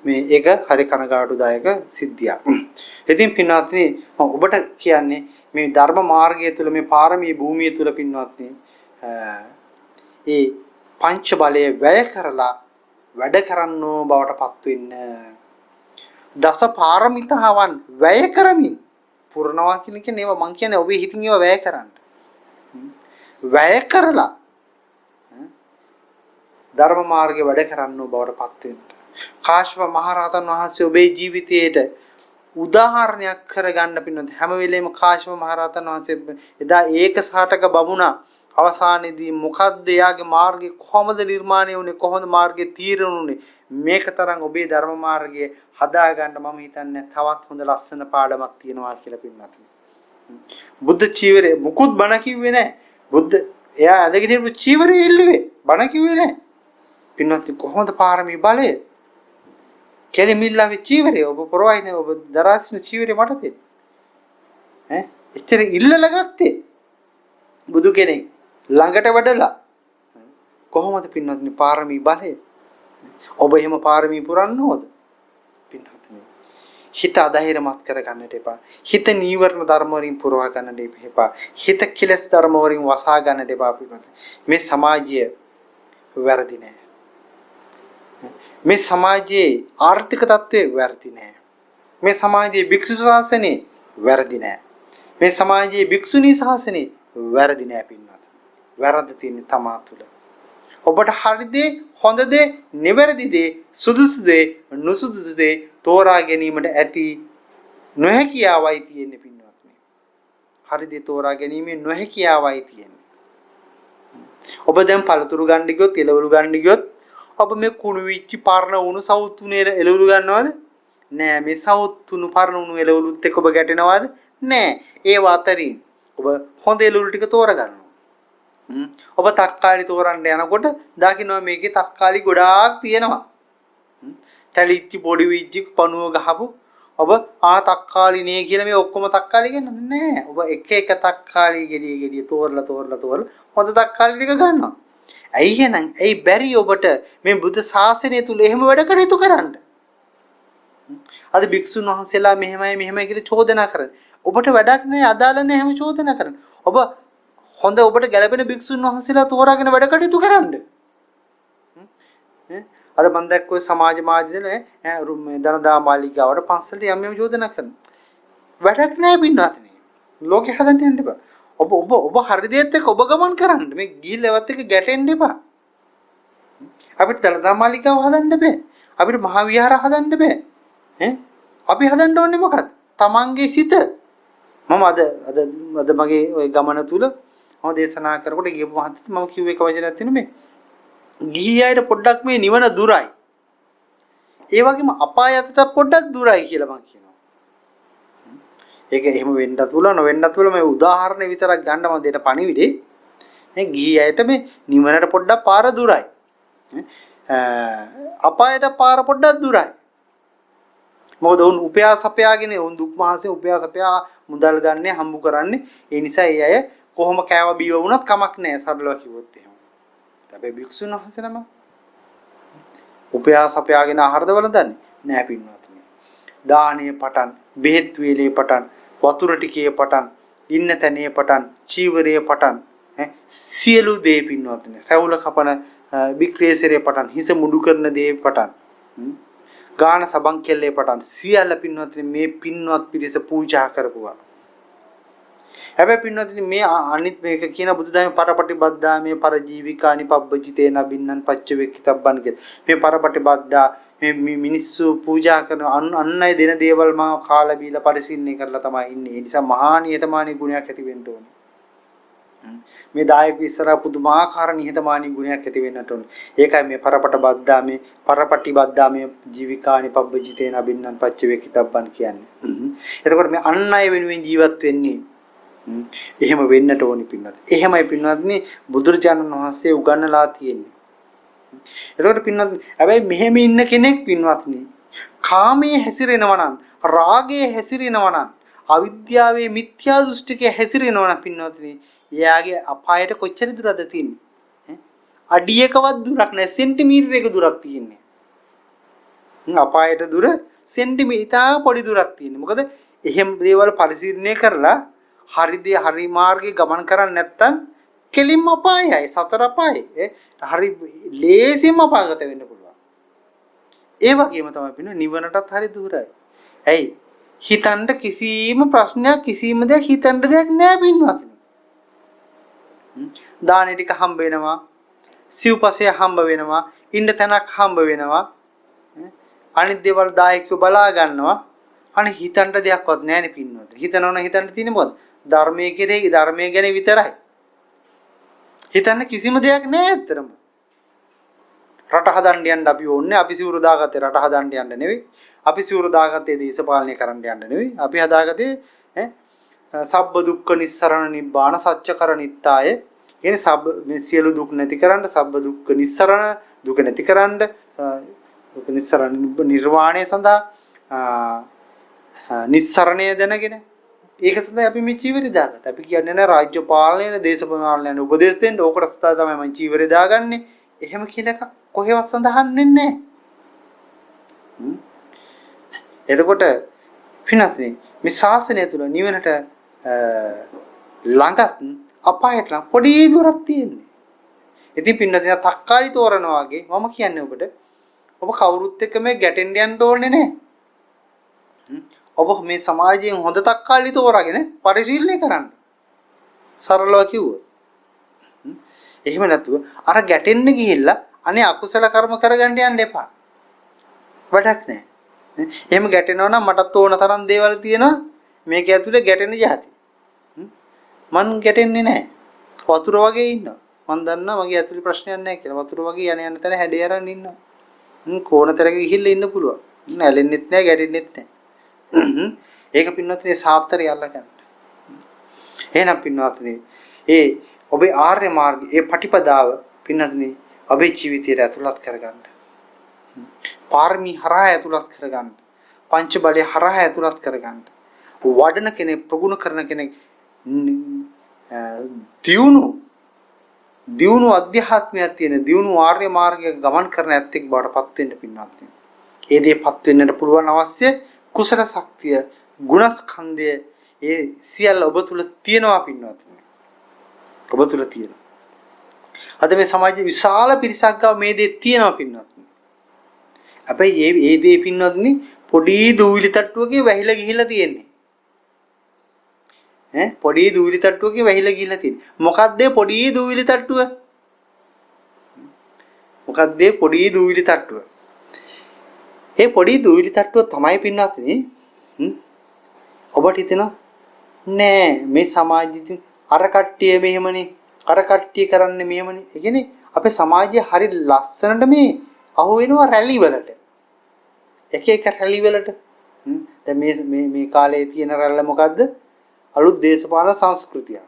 මේ ඒක හරි කනගාටුදායක සිද්ධියක්. ඉතින් පින්වත්නි මම ඔබට කියන්නේ මේ ධර්ම මාර්ගය තුළ මේ පාරමී භූමිය තුළ පින්වත්නි ඒ පංච බලය වැය කරලා වැඩ කරන්නෝ බවට පත් වෙන්න. දස පාරමිතාවන් වැය කරමින් පුරනවා කියන ඒවා මම කියන්නේ ඔබේ හිතින් ඒවා වැය කරන්න. වැය කරලා ධර්ම මාර්ගයේ වැඩ කරන්නෝ බවට පත් වෙන්න. කාශ්‍යප මහ රහතන් වහන්සේ ඔබේ ජීවිතයේට උදාහරණයක් කරගන්න පින්නොත් හැම වෙලේම කාශ්‍යප මහ රහතන් වහන්සේ එදා ඒක සාටක බමුණා අවසානයේදී මොකද්ද යාගේ මාර්ගය කොහොමද නිර්මාණය වුනේ කොහොමද මාර්ගය තීරණය වුනේ මේක තරම් ඔබේ ධර්ම මාර්ගයේ හදාගන්න මම හිතන්නේ තවත් හොඳ ලස්සන පාඩමක් තියෙනවා කියලා පින්නත්. බුද්ධ චීවරේ මුකුත් බණ කිව්වේ නැහැ. බුද්ධ එයා ඇදගෙන ඉන්න චීවරේ එල්ලුවේ බණ කිව්වේ නැහැ. පින්නත් කොහොමද පාරමී බලය කෙලිමිල්ලාවේ චීවරේ ඔබ පොරවයිනේ ඔබ දරාසින චීවරේ මට දෙන්න. එච්චර ඉල්ලලා ගත්තේ බුදු කෙනෙක් ළඟට වඩලා කොහොමද පින්වත්නි පාරමී බලය ඔබ එහෙම පාරමී පුරන්න ඕද පින්වත්නි හිත අධෛර්යමත් කර ගන්නට එපා හිත නීවරණ ධර්ම වලින් පුරවා ගන්නට එපා හිත කිලස් ධර්ම වලින් වසා ගන්නට එපා පින්වත්නි මේ සමාජය වැරදි නෑ මේ සමාජයේ ආර්ථික තත්ත්වය වැරදි නෑ මේ සමාජයේ භික්ෂු ශාසනය වැරදි නෑ මේ සමාජයේ භික්ෂුණී ශාසනේ වැරදි නෑ පින්නත්. වැරද්ද තියෙන්නේ තමා තුළ. ඔබට හරි දේ, හොඳ දේ, නිවැරදි දේ, සුදුසු දේ, නුසුදුසු දේ තෝරා ගැනීමට ඇති නොහැකියාවයි තියෙන්නේ පින්නත්. හරි දේ තෝරා ගැනීමේ නොහැකියාවයි තියෙන්නේ. ඔබ දැන් පළතුරු ගන්න ගියොත්, එළවලු ගන්න ගියොත් ඔබ මේ කුණු විච්චි පරණ උණු සවුත්තුනේ එළවලු ගන්නවද? නෑ. මේ සවුත්තුණු පරණ උණු එළවලුත් එක්ක ඔබ ගැටෙනවද? නෑ. ඒව අතරින් ඔබ හොඳ එළවලු ටික තෝරගන්නවා. ඔබ තක්කාලි තෝරන්න යනකොට දකින්නවා මේකේ තක්කාලි ගොඩාක් තියෙනවා. තැලිච්චි පොඩි විච්චි පණුව ගහපු ඔබ තක්කාලි නේ කියලා මේ ඔක්කොම තක්කාලි ගන්නවද? නෑ. ඔබ එක එක තක්කාලි ගෙඩිය තෝරලා හොඳ තක්කාලි ටික ගන්නවා. ඇයි එහෙනම්? ඇයි බැරි ඔබට මේ බුද්ධ ශාසනය තුල එහෙම වැඩ කටයුතු කරන්න? අද භික්ෂුන් වහන්සේලා මෙහෙමයි කියලා චෝදනා කරන්නේ. ඔබට වැඩක් නෑ, අදාළ නෑ එහෙම චෝදනා කරන්නේ. ඔබ හොඳ ඔබට ගැළපෙන භික්ෂුන් වහන්සේලා තෝරාගෙන වැඩ කටයුතු කරන්න. අද මම දැක්කෝ සමාජ මාධ්‍යවල දනදා මාලිගාවට පන්සලට යම් චෝදනා කරනවා. වැඩක් නෑ පින්වත්නි. ලෝකෙ හදන්න යන්න එපා. ඔබ හරි දෙයත් එක්ක ඔබ ගමන් කරන්න. මේ ගිහිල්ලවත් එක්ක ගැටෙන්න එපා. අපිට දනදා මාලිගාව හදන්න බෑ. අපිට මහා විහාර හදන්න බෑ. අපි හදන්න ඕනේ මොකක්ද? තමන්ගේ සිත. මම අද මගේ ওই ගමන තුල මම දේශනා කරනකොට ගියපු මහත්තයෙක් මම කිව්ව එක වචනයක් තියෙන මේ ගිහි අයට පොඩ්ඩක් මේ නිවන දුරයි. ඒ වගේම අපාය යටට පොඩ්ඩක් දුරයි කියලා මම කියනවා. ඒක එහෙම වෙන්නත් පුළුවන් නොවෙන්නත් පුළුවන් මේ උදාහරණ විතරක් ගන්න මම දෙන පණිවිඩේ. මේ ගිහි අයට මේ නිවනට පොඩ්ඩක් පාර දුරයි. අපායට පාර පොඩ්ඩක් දුරයි. මොකද උන් උපයාස අපයාගෙන උන් දුක් මහසේ උපයාස අපයා මුදල් ගන්න හම්බු කරන්නේ. ඒ නිසා ඒ අය කොහොම කෑව බීව වුණත් කමක් නැහැ සරලව කිව්වොත් එහෙම. හැබැයි භික්ෂුන් වහන්සේ නම උපයාස අපයාගෙන ආහාරද වළඳන්නේ නෑ පින්වත්නි. දාහණය පටන්, බෙහෙත් වේලේ පටන්, වතුර ටිකේ පටන්, ඉන්න තැනේ පටන්, චීවරයේ පටන් සියලු දේ පින්වත්නි. රැවුල කපන වික්‍රේසරේ පටන්, හිස මුඩු කරන දේ පටන්, ගාන සබන් කෙල්ලේ පටන් සියල්ල පින්වත්නි මේ පින්වත් පිරිස පූජා කරපුවා. හැබැයි පින්වත්නි මේ අනිත් මේක කියන බුදුදහමේ පරපටිබද්දා මේ පරජීවිකානි පබ්බජිතේ නබින්නන් පච්චවෙක්කිතබ්බන් කියන මේ පරපටිබද්දා මේ මිනිස්සු පූජා කරන අන් අය දෙන දේවල් මා කාලා බීලා පරිශීලනය කරලා තමයි ඉන්නේ. ඒ නිසා මහා නිහතමානී ගුණයක් ඇති වෙන්න ඕනේ. මේ දායක ඉස්සරහා පුදුමාකාර නිහතමානී ගුණයක් ඇති වෙන්නට ඕනේ. ඒකයි මේ පරපටිබද්දා මේ ජීවිකානි පබ්බජිතේ නබින්නන් පච්චවෙක්කිතබ්බන් කියන්නේ. එතකොට මේ අන් අය වෙනුවෙන් ජීවත් වෙන්නේ එහෙම වෙන්නට ඕනි පින්වත්. එහෙමයි පින්වත්නි බුදුරජාණන් වහන්සේ උගන්වලා තියෙන්නේ. එතකොට පින්වත්නි හැබැයි මෙහෙම ඉන්න කෙනෙක් පින්වත්නි කාමයේ හැසිරෙනවා නම්, රාගයේ හැසිරෙනවා නම්, අවිද්‍යාවේ මිත්‍යා දෘෂ්ටිකයේ හැසිරෙනවා නම් පින්වත්නි එයාගේ අපායට කොච්චර දුරද තියෙන්නේ? අඩියකවත් දුරක් නැහැ, සෙන්ටිමීටරයක දුරක් තියෙන්නේ. අපායට දුර සෙන්ටිමීටර් පොඩි දුරක් තියෙන්නේ. මොකද එහෙම දේවල් පරිශීලනය කරලා හරි මාර්ගේ ගමන් කරන්නේ නැත්නම් කෙලින්ම අපායයි, සතර අපායයි. හරි ලේසියෙන්ම අපාගත වෙන්න පුළුවන්. ඒ වගේම තමයි පින්න නිවනටත් හරි දුරයි. ඇයි? හිතන්න කිසිම ප්‍රශ්නයක් කිසිම දෙයක් හිතන්න දෙයක් නෑ පින්වත්නි. දානෙ ටික හම්බ වෙනවා, සිව්පසය හම්බ වෙනවා, ඉන්න තැනක් හම්බ වෙනවා. අනිත් දේවල් දායකව බලා ගන්නවා. අනේ හිතන්න දෙයක්වත් නෑනේ පින්වත්නි. හිතනවනම් හිතන්න තියෙන්නේ මොකද? ධර්මයේ කෙරෙහි ධර්මයේ ගැන විතරයි. හිතන්න කිසිම දෙයක් නෑ ඇත්තටම. රට හදන්න යන්න අපි ඕනේ. අපි සිවුරු දාගත්තේ රට හදන්න යන්න නෙවෙයි. අපි සිවුරු දාගත්තේ දේශපාලනය කරන්න යන්න නෙවෙයි. අපි හදාගත්තේ සබ්බ දුක්ඛ නිස්සරණ නිබ්බාන සත්‍යකර නිත්තාය. කියන්නේ සබ්බ මේ සියලු දුක් නැති කරන්න, සබ්බ දුක්ඛ නිස්සරණ දුක නැති කරන්න, දුක නිස්සරණ නිර්වාණය සඳහා නිස්සරණය දැනගෙන ඒක සඳහා අපි මේ චීවරය දාගත්තා. අපි කියන්නේ නෑ රාජ්‍ය පාලනය, දේශපාලනය උපදෙස් දෙන්න. ඕකට තමයි මම චීවරය දාගන්නේ. එහෙම කියලා එකක් කොහෙවත් සඳහන් වෙන්නේ නෑ. එතකොට පින්වත්නි මේ ශාසනය තුල නිවනට ළඟත් අපායට පොඩි දුරක් තියෙන්නේ. ඉතින් පින්වත්නි තක්කාලි තෝරනවා වගේ මම කියන්නේ ඔබට ඔබ කවුරුත් එක්ක මේ ගැටෙන්න යන්න ඕනේ නෑ. ඔබ මේ සමාජයෙන් හොඳ තක්කාලි තෝරාගෙන පරිශීලනය කරන්න. සරලව කිව්වොත්. එහෙම නැතුව අර ගැටෙන්න ගිහිල්ලා අනේ අකුසල කර්ම කරගන්න යන්න එපා. වැඩක් නැහැ. එහෙම ගැටෙනවා නම් මටත් ඕන තරම් දේවල් තියෙනවා මේක ඇතුලේ ගැටෙන જાති. මං ගැටෙන්නේ නැහැ. වතුර වගේ ඉන්නවා. මං දන්නවා මගේ ඇතුලේ ප්‍රශ්නයක් නැහැ කියලා. වතුර වගේ යන තැන හැඩය අරන් ඉන්නවා. කෝණතරක ගිහිල්ලා ඉන්න පුළුවන්. නැලෙන්නෙත් නැහැ ගැටෙන්නෙත් නැහැ. ඒක පින්වත්නි සාත්තරය අල්ල ගන්න. එහෙනම් පින්වත්නි ඒ ඔබේ ආර්ය මාර්ගයේ ඒ පටිපදාව පින්වත්නි ඔබේ ජීවිතයට ඇතුළත් කරගන්න. පාරමී හරහා ඇතුළත් කරගන්න. පංච බලය හරහා ඇතුළත් කරගන්න. වඩන කෙනෙක් ප්‍රගුණ කරන කෙනෙක් දියුණු අධ්‍යාත්මයක් තියෙන දියුණු ආර්ය මාර්ගයේ ගමන් කරන ඇත්තෙක් බවට පත් වෙන්න පින්වත්නි. ඒ දේපත් වෙන්නට පුළුවන් අවශ්‍ය කුසල ශක්තිය, ගුණස්කන්ධය ඒ සියල්ල ඔබ තුල තියෙනවා පින්වත්නි. ඔබ තුල තියෙනවා. අද මේ සමාජයේ විශාල පිරිසක් ගාව මේ දේ තියෙනවා පින්වත්නි. හැබැයි මේ දේ පින්වත්නි පොඩි දූවිලි තට්ටුවකින් වැහිලා ගිහිල්ලා තියෙන්නේ. පොඩි දූවිලි තට්ටුවකින් වැහිලා ගිහිල්ලා තියෙන්නේ. මොකක්ද පොඩි දූවිලි තට්ටුව? මොකක්ද පොඩි දූවිලි තට්ටුව? ඒ පොඩි දූවිලි තට්ටුව තමයි පින්වත්නි ඔබට හිතෙනවා නෑ මේ සමාජෙදී අර කට්ටිය මෙහෙමනේ අර කට්ටිය කරන්නේ මෙහෙමනේ. ඒ කියන්නේ අපේ සමාජය හරි ලස්සනට මේ අහු වෙනවා රැලි වලට. එක එක රැලි වලට. දැන් මේ කාලේ තියෙන රැල්ල මොකද්ද? අලුත් දේශපාලන සංස්කෘතිය.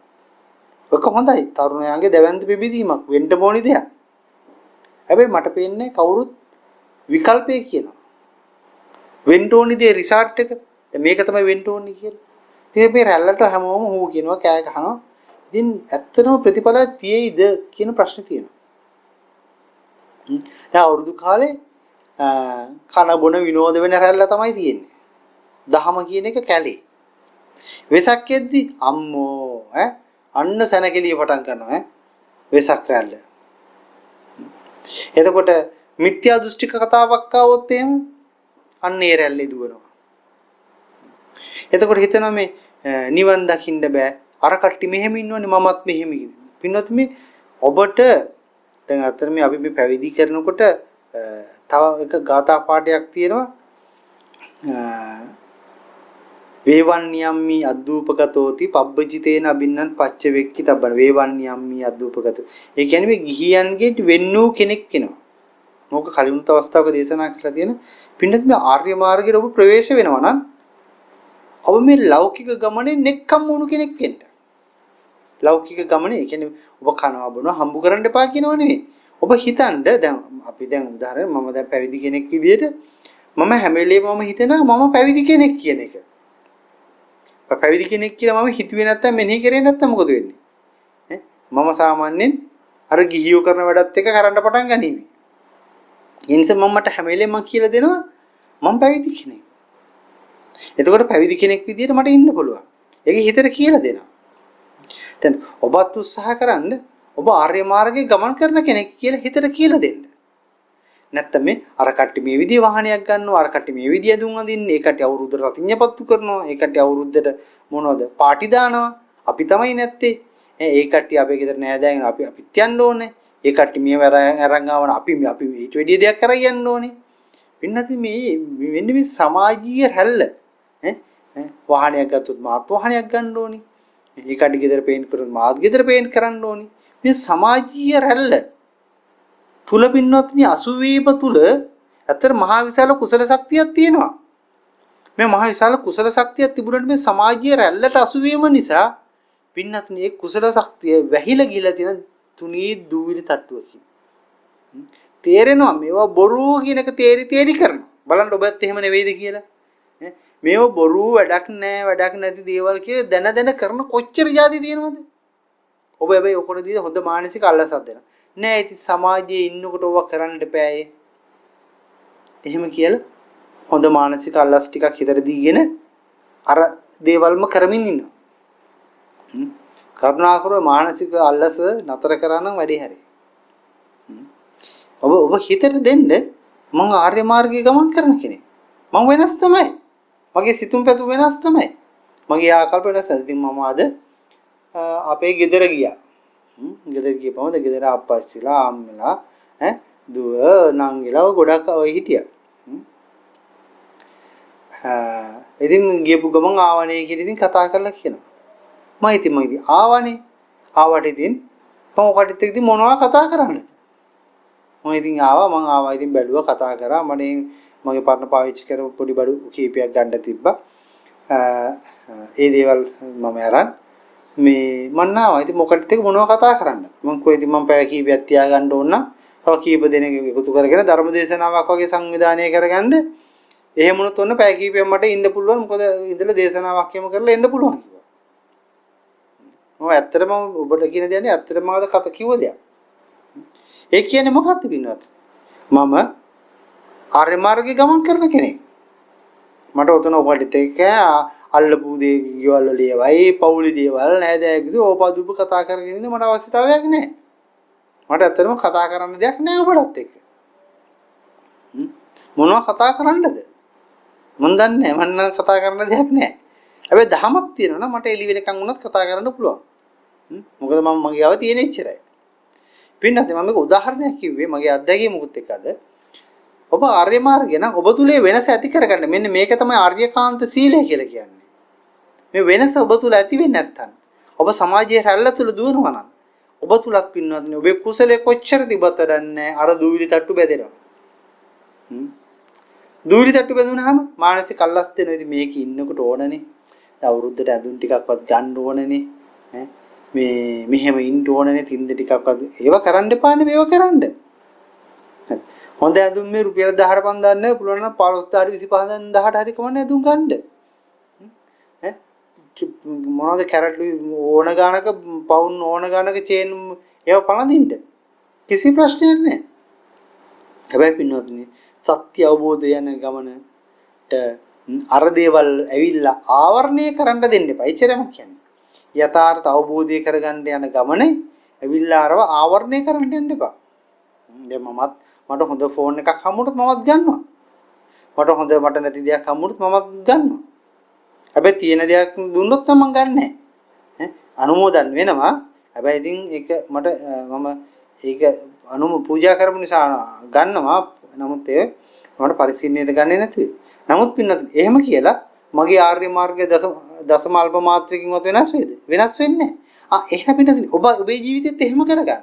ඔක හොඳයි. තරුණයන්ගේ දැවැන්ත පිබිදීමක් වෙන්න ඕනි දෙයක්. හැබැයි මට පේන්නේ කවුරුත් විකල්පය කියනවා. වෙන්න ඕනි දේ රිසාර්ට් එක. මේක තමයි වෙන්න ඕනි කියලා. ඉතින් මේ රැල්ලට හැමෝම හූ කියනවා කෑ ගහනවා. ඉතින් ඇත්තටම ප්‍රතිඵල තියෙයිද කියන ප්‍රශ්නේ තියෙනවා. දැන් අවුරුදු කාලේ කන බොන විනෝද වෙන රැල්ල තමයි තියෙන්නේ. දහම කියන එක කැලේ. වෙසක් එද්දි අම්මෝ අන්න සැනකෙලිය පටන් ගන්නවා වෙසක් රැල්ල. එතකොට මිත්‍යා දෘෂ්ටික කතාවක් ආවොත් එහෙම අන්න ඒ රැල්ලේ දුවනවා. එතකොට හිතනවා මේ නිවන් දකින්න බෑ. අර කට්ටි මෙහෙම ඉන්නවනේ මමත් මෙහෙම ඉන්නේ. පින්වත් මේ ඔබට දැන් අතන මේ අපි මේ පැවිදි කරනකොට තව එක ගාථා පාඩයක් තියෙනවා. වේවන්නියම්මි අද්දූපගතෝති පබ්බජිතේන අබින්නන් පච්ච වෙක්කි තබ්බන වේවන්නියම්මි අද්දූපගතෝ. ඒ කියන්නේ මේ ගිහියන්ගේ වෙන්නූ කෙනෙක් වෙනවා. මොකක් කලිනුත් අවස්ථාවක දේශනා කරලා තියෙන පින්නත් මේ ආර්ය මාර්ගයට ඔබ ප්‍රවේශ වෙනවා නම් ඔබ මේ ලෞකික ගමනේ නෙක්කම් වුණු කෙනෙක් වෙන්න. ලෞකික ගමනේ ඒ කියන්නේ ඔබ කනවා බොනවා හම්බු කරන්න එපා කියනව නෙවෙයි. ඔබ හිතන්න දැන් අපි දැන් උදාහරණ මම දැන් පැවිදි කෙනෙක් විදිහට මම හැම වෙලේම මම හිතනවා මම පැවිදි කෙනෙක් කියන එක. පැවිදි කෙනෙක් කියලා මම හිතුවේ නැත්තම් මෙනෙහි කරේ නැත්තම් මොකද වෙන්නේ? මම සාමාන්‍යයෙන් අර ගිහියෝ කරන වැඩත් එක කරන්න පටන් ගනීවි. ඒ නිසා මම මට හැම වෙලේම කියලා දෙනවා මම පැවිදි කෙනෙක්. එතකොට පැවිදි කෙනෙක් විදිහට මට ඉන්න පුළුවන්. ඒක හිතට කියලා දෙනවා. දැන් ඔබත් උත්සාහ කරන්න ඔබ ආර්ය මාර්ගයේ ගමන් කරන කෙනෙක් කියලා හිතට කියලා දෙන්න. නැත්තම් මේ අර කට්ටිය මේ විදිය වාහනයක් ගන්නවා අර කට්ටිය මේ විදිය දුම් අදින්නේ ඒ කට්ටිය අවුරුද්දට රතිඤ්ඤපත්තු කරනවා ඒ කට්ටිය අවුරුද්දට මොනවද පාටි දානවා අපි තමයි නැත්තේ ඒ කට්ටිය අපේ ගෙදර නෑදෑයන් අපිත් යන්න ඕනේ ඒ කට්ටිය මේව අරන් ආවන අපි ඊට වැඩිය දෙයක් කරන් යන්න ඕනේ පින්නත් මේ වෙන්නේ මේ සමාජීය රැල්ල වාහනයක් ගත්තොත් මාත් වාහනයක් ගන්න ඕනේ ඒ කට්ටිය ගෙදර පේන්ට් කරොත් මාත් ගෙදර පේන්ට් කරන්න ඕනේ මේ සමාජීය රැල්ල තුල පින්නොත්නි අසුවීම තුල ඇත්තට මහා විශාල කුසල ශක්තියක් තියෙනවා. මේ මහා විශාල කුසල ශක්තියක් තිබුණාට මේ සමාජීය රැල්ලට අසුවීම නිසා පින්නොත්නි ඒ කුසල ශක්තිය වැහිලා ගිහලා තියෙන තුනී දූවිලි තට්ටුවකින්. තේරෙනවා මේවා බොරු කියන එක තේරි කරනවා. බලන්න ඔබත් එහෙම නෙවෙයිද කියලා. මේවා බොරු වැඩක් නැති දේවල් කියලා දැන කරන කොච්චර જાති තියෙනවද? ඔබ හැබැයි ඔකොනදී හොඳ මානසික අල්ලසක් දෙනවා. නෑ ඉතින් සමාජයේ ඉන්නකොට ඕවා කරන්න බෑ. එහෙම කියලා හොඳ මානසික අල්ලස් ටිකක් හිතට දීගෙන අර දේවල්ම කරමින් ඉන්නවා. කරුණාකරව මානසික අල්ලස නතර කරා නම් වැඩේ හරි. ඔබ හිතට දෙන්න මම ආර්ය මාර්ගයේ ගමන් කරන කෙනෙක්. මම වෙනස් තමයි. මගේ සිතුම් පැතුම් වෙනස් තමයි. මගේ ආකල්ප වෙනස්. ඉතින් මම අද අපේ ගෙදර ගියා. ගෙදර ගිහපම ගෙදර අප්පච්චිලා අම්මලා දුව නංගිලා ගොඩක් ඔය හිටියා. ඉතින් ගියපු ගමන් ආවනේ කියලා ඉතින් කතා කරලා කියනවා. මම ඉතින් ආවනේ. ආවට ඉතින් මම ඔකට ඉතින් මොනවා කතා කරන්නද? මම ඉතින් ආවා ඉතින් බැලුවා කතා කරා මගේ පරණ පාවිච්චි කරපු පොඩි බඩු කීපයක් ගන්න තිබ්බා. ඒ දේවල් මම අරන් මේ මන්න ආවා. ඉතින් මොකටද මොනවා කතා කරන්නද? මම කොහෙද මම පැය කීපයක් තියාගන්න ඕන නම් තව කීප දෙනෙක් එකතු කරගෙන ධර්ම දේශනාවක් වගේ සංවිධානය කරගන්න. එහෙම වුණොත් ඔන්න පැය කීපයක් මට ඉන්න පුළුවන්. මොකද ඉඳලා දේශනාවක් එහෙම කරලා එන්න පුළුවන් කිව්වා. මම ඇත්තටම ඔබට කියන දේ නේ ඇත්තටම අද කතා කිව්ව දෙයක්. ඒ කියන්නේ මොකක්ද පින්වත්? මම ආර්ය මාර්ගයේ ගමන් කරන කෙනෙක්. මට උතන ඔබට ඒක අල්ලපු දේ ගෙවල් වල ඒවයි පවුලි දේවල් නෑදෑයකදී ඕපදුප කතා කරගෙන ඉන්න මට අවශ්‍යතාවයක් නැහැ. මට ඇත්තටම කතා කරන්න දෙයක් නැහැ ඔබටත් එක්ක. මොනවා කතා කරන්නද? මන් දන්නේ නැහැ. මන්න කතා කරන්න දෙයක් නැහැ. හැබැයි දහමක් තියෙනවා නම් මට එළි වෙනකන් වුණත් කතා කරන්න පුළුවන්. මොකද මම මගේ ගාව තියෙන එච්චරයි. පින්නත් මම මේක උදාහරණයක් කිව්වේ මගේ අත්දැකීමකුත් එක්ක අද. ඔබ ආර්ය මාර්ගය නම් ඔබ තුලේ වෙනස ඇති කරගන්න. මෙන්න මේක තමයි ආර්යකාන්ත සීලය කියලා කියන්නේ. මේ වෙනස ඔබ තුල ඇති වෙන්නේ නැත්නම් ඔබ සමාජයේ රැල්ල තුල දුවනවා නම් ඔබ තුලත් පින්නත් ඔබේ කුසලයේ කොච්චර තිබ්බත් වැඩන්නේ අර දූවිලි තට්ටු බැදෙනවා. දූවිලි තට්ටු බැඳුනහම මානසික අල්ලස් දෙනවා. ඉතින් මේක ඉන්නකොට ඕනනේ. අවුරුද්දට ඇඳුම් ටිකක්වත් ගන්න ඕනනේ. මේ මෙහෙම ඉන්න ඕනනේ තින්ද ටිකක්වත් ඒව කරන්න එපානේ මේව කරන්න. හොඳ ඇඳුම් මේ රුපියල් 10ට 5000 නේ පුළුවන් නම් 15000 25000 හරි කමන්නේ ඇඳුම් ගන්න. මොනවද කැරට් ඕන ගානක පවුන් ඕන ගානක චේන් ඒව පළඳින්න. කිසි ප්‍රශ්නයක් නැහැ. හැබැයි පින්වත්නි සත්‍ය අවබෝධය යන ගමනට අර දේවල් ඇවිල්ලා ආවරණය කරන්න දෙන්න එපා. එච්චරම කියන්නේ. යථාර්ථ අවබෝධය කරගන්න යන ගමනේ ඇවිල්ලා අරව ආවරණය කරන්න යන්න එපා. දැන් මට හොඳ ෆෝන් එකක් හම්බුනොත් මමත් ගන්නවා. මට නැති දෙයක් හම්බුනොත් මමත් ගන්නවා. හැබැයි තියෙන දෙයක් දුන්නොත් නම් මම ගන්නෑ. අනුමෝදන් වෙනවා. හැබැයි ඉතින් ඒක මම ඒක පූජා කරපු නිසා ගන්නවා. නමුත් ඒ මට පරිශීලනයට ගන්නේ නැතුයි. නමුත් පින්නත් එහෙම කියලා මගේ ආර්ය මාර්ගයේ දසම අල්ප මාත්‍රකින්වත් වෙනස් වේද? වෙනස් වෙන්නේ නැහැ. එහෙනම් පින්නත් ඔබේ ජීවිතෙත් එහෙම කරගන්න.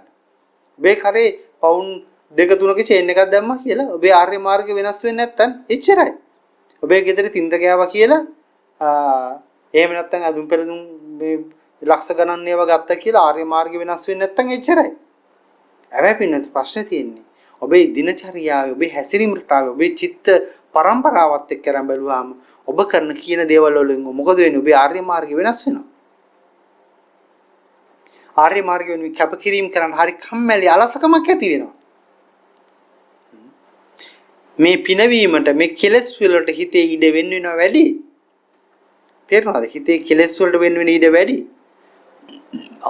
ඔබේ කරේ පවුන් 2-3ක චේන් එකක් දැම්මා කියලා ඔබේ ආර්ය මාර්ගය වෙනස් වෙන්නේ නැත්නම් එච්චරයි. ඔබේ ගෙදර තින්ද ගෑවා කියලා එහෙම නැත්නම් අඳුම් පෙරදුම් මේ ලක්ෂ ගණන් ඒවා ගත්තා කියලා ආර්ය මාර්ගය වෙනස් වෙන්නේ නැත්නම් එච්චරයි. හැබැයි පින්නත් ප්‍රශ්නේ තියෙන්නේ ඔබේ දිනචරියාවේ ඔබේ හැසිරීම රටාවේ ඔබේ චිත්ත පරම්පරාවත් එක්ක අරන් බැලුවාම ඔබ කරන කියන දේවල් වලින් මොකද වෙන්නේ? ඔබේ ආර්ය මාර්ගය වෙනස් වෙනවා. ආර්ය මාර්ගය වෙනුවෙන් කැපකිරීම කරන්න හරි කම්මැලි අලසකමක් ඇති වෙනවා. මේ පිනවීමට මේ කෙලෙස් වලට හිතේ ඉඩ වෙනවා වැඩි. තේරුණාද? හිතේ කෙලෙස් වලට වෙන ඉඩ වැඩි.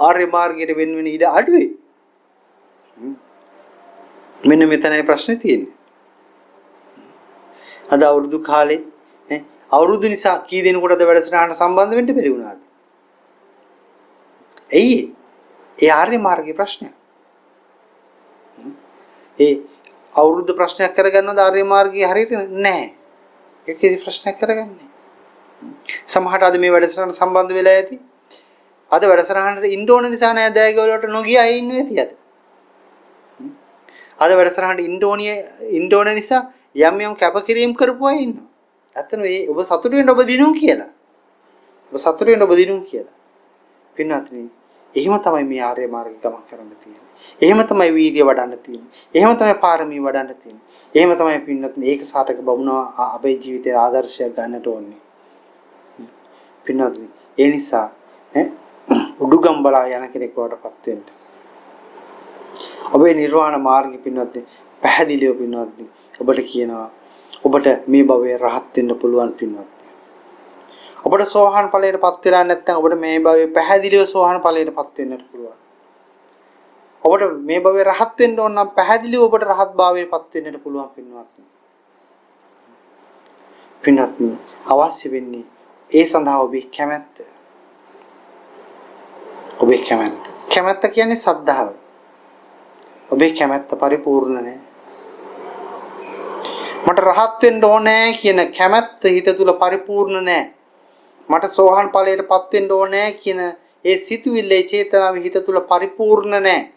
ආර්ය මාර්ගයට වෙන ඉඩ අඩුයි. මෙන්න මෙතනයි ප්‍රශ්නේ තියෙන්නේ. අද අවුරුදු කාලේ අවුරුදු නිසා කී දෙනෙකුටද වැඩසටහනට සම්බන්ධ වෙන්න බැරි වුණාද? ඇයි? ඒ ආර්ය මාර්ගයේ ප්‍රශ්නය. ඒ අවුරුදු ප්‍රශ්නයක් කරගන්නවද ආර්ය මාර්ගයේ හරියට නැහැ. ඒක කිසි ප්‍රශ්නයක් කරගන්නේ. සමහරට අද මේ වැඩසටහනට සම්බන්ධ වෙලා ඇති. අද වැඩසටහනට ඉන්න ඕන නිසා නෑ දෑග වලට නොගිය අය ඉන්නේ ඇති අද. අද වැඩසටහනට ඉන්න ඕන නිසා යම් කැපකිරීම කරපු අය ඉන්නවා. ඇත්තටම මේ ඔබ සතුටු වෙන්න ඔබ දිනුම් කියලා. ඔබ සතුටු වෙන්න ඔබ දිනුම් කියලා. පින්වත්නි, එහෙම තමයි මේ ආර්ය මාර්ගය ගමන් කරන්න තියෙන්නේ. එහෙම තමයි වීර්ය වඩන්න තියෙන්නේ. එහෙම තමයි පාරමී වඩන්න තියෙන්නේ. එහෙම තමයි පින්වත්නි ඒක සාටක බමුණා අපේ ජීවිතේ ආදර්ශයක් ගන්නට ඕනේ. පින්වත්නි, ඒ නිසා උඩුගම්බලා යන කෙනෙක් වඩපත් වෙන්න. ඔබේ නිර්වාණ මාර්ගය පින්වත්නි පැහැදිලිව පින්වත්නි ඔබට කියනවා ඔබට මේ භවයේ රහත් වෙන්න පුළුවන් පින්වත්නි. ඔබට සෝහන් ඵලයටපත් වෙලා නැත්නම් ඔබට මේ භවයේ පැහැදිලිව සෝහන් ඵලයටපත් වෙන්නට පුළුවන්. ඔබට මේ භවයේ රහත් වෙන්න ඕන නම් පැහැදිලිව ඔබට රහත් භාවයටපත් වෙන්නට පුළුවන් පින්වත්නි. පින්වත්නි අවශ්‍ය වෙන්නේ ඒ සඳහා ඔබේ කැමැත්ත. ඔබේ කැමැත්ත. කැමැත්ත කියන්නේ සද්ධාව. ඔබේ කැමැත්ත පරිපූර්ණ නැහැ. මට රහත් වෙන්න ඕනේ කියන කැමැත්ත හිත තුල පරිපූර්ණ නැහැ. මට සෝහන් ඵලයටපත් වෙන්න ඕනේ කියන ඒ සිතුවිල්ලේ චේතනාව හිත තුල පරිපූර්ණ නැහැ.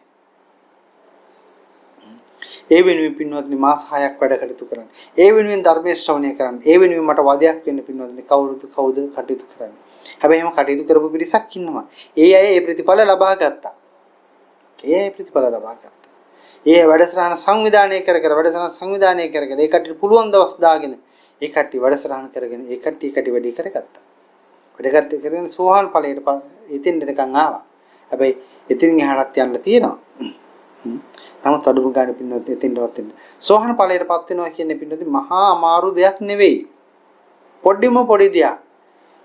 ඒ වෙනුවෙන් පින්වත්නි මාස 6ක් වැඩ කටයුතු කරන්න. ඒ වෙනුවෙන් ධර්මයේ ශ්‍රවණය කරන්න. ඒ වෙනුවෙන් මට වදයක් වෙන්න පින්වත්නි කවුද කටයුතු කරන්නේ. හැබැයි එහෙම කටයුතු කරපු පිරිසක් ඉන්නවා. ඒ අය ඒ ප්‍රතිඵල ලබා ගත්තා. ඒ වැඩසටහන සංවිධානය කර වැඩසටහන ඒ කට්ටියට පුළුවන් දවස් දාගෙන ඒ කට්ටිය වැඩසටහන කරගෙන ඒ කට්ටිය වැඩි කරගත්තා. වැඩ කරගෙන සෝහන් ඵලයට එතින් දෙනකන් ආවා. හැබැයි එතින් එහාටත් යන්න තියෙනවා. නමුත් අඩුම ගානේ පින්නොත් එතින්වත් එන්න. සෝහන් ඵලයටපත් වෙනවා කියන්නේ පින්නොත් මහා අමාරු දෙයක් නෙවෙයි. පොඩි දෙයක්.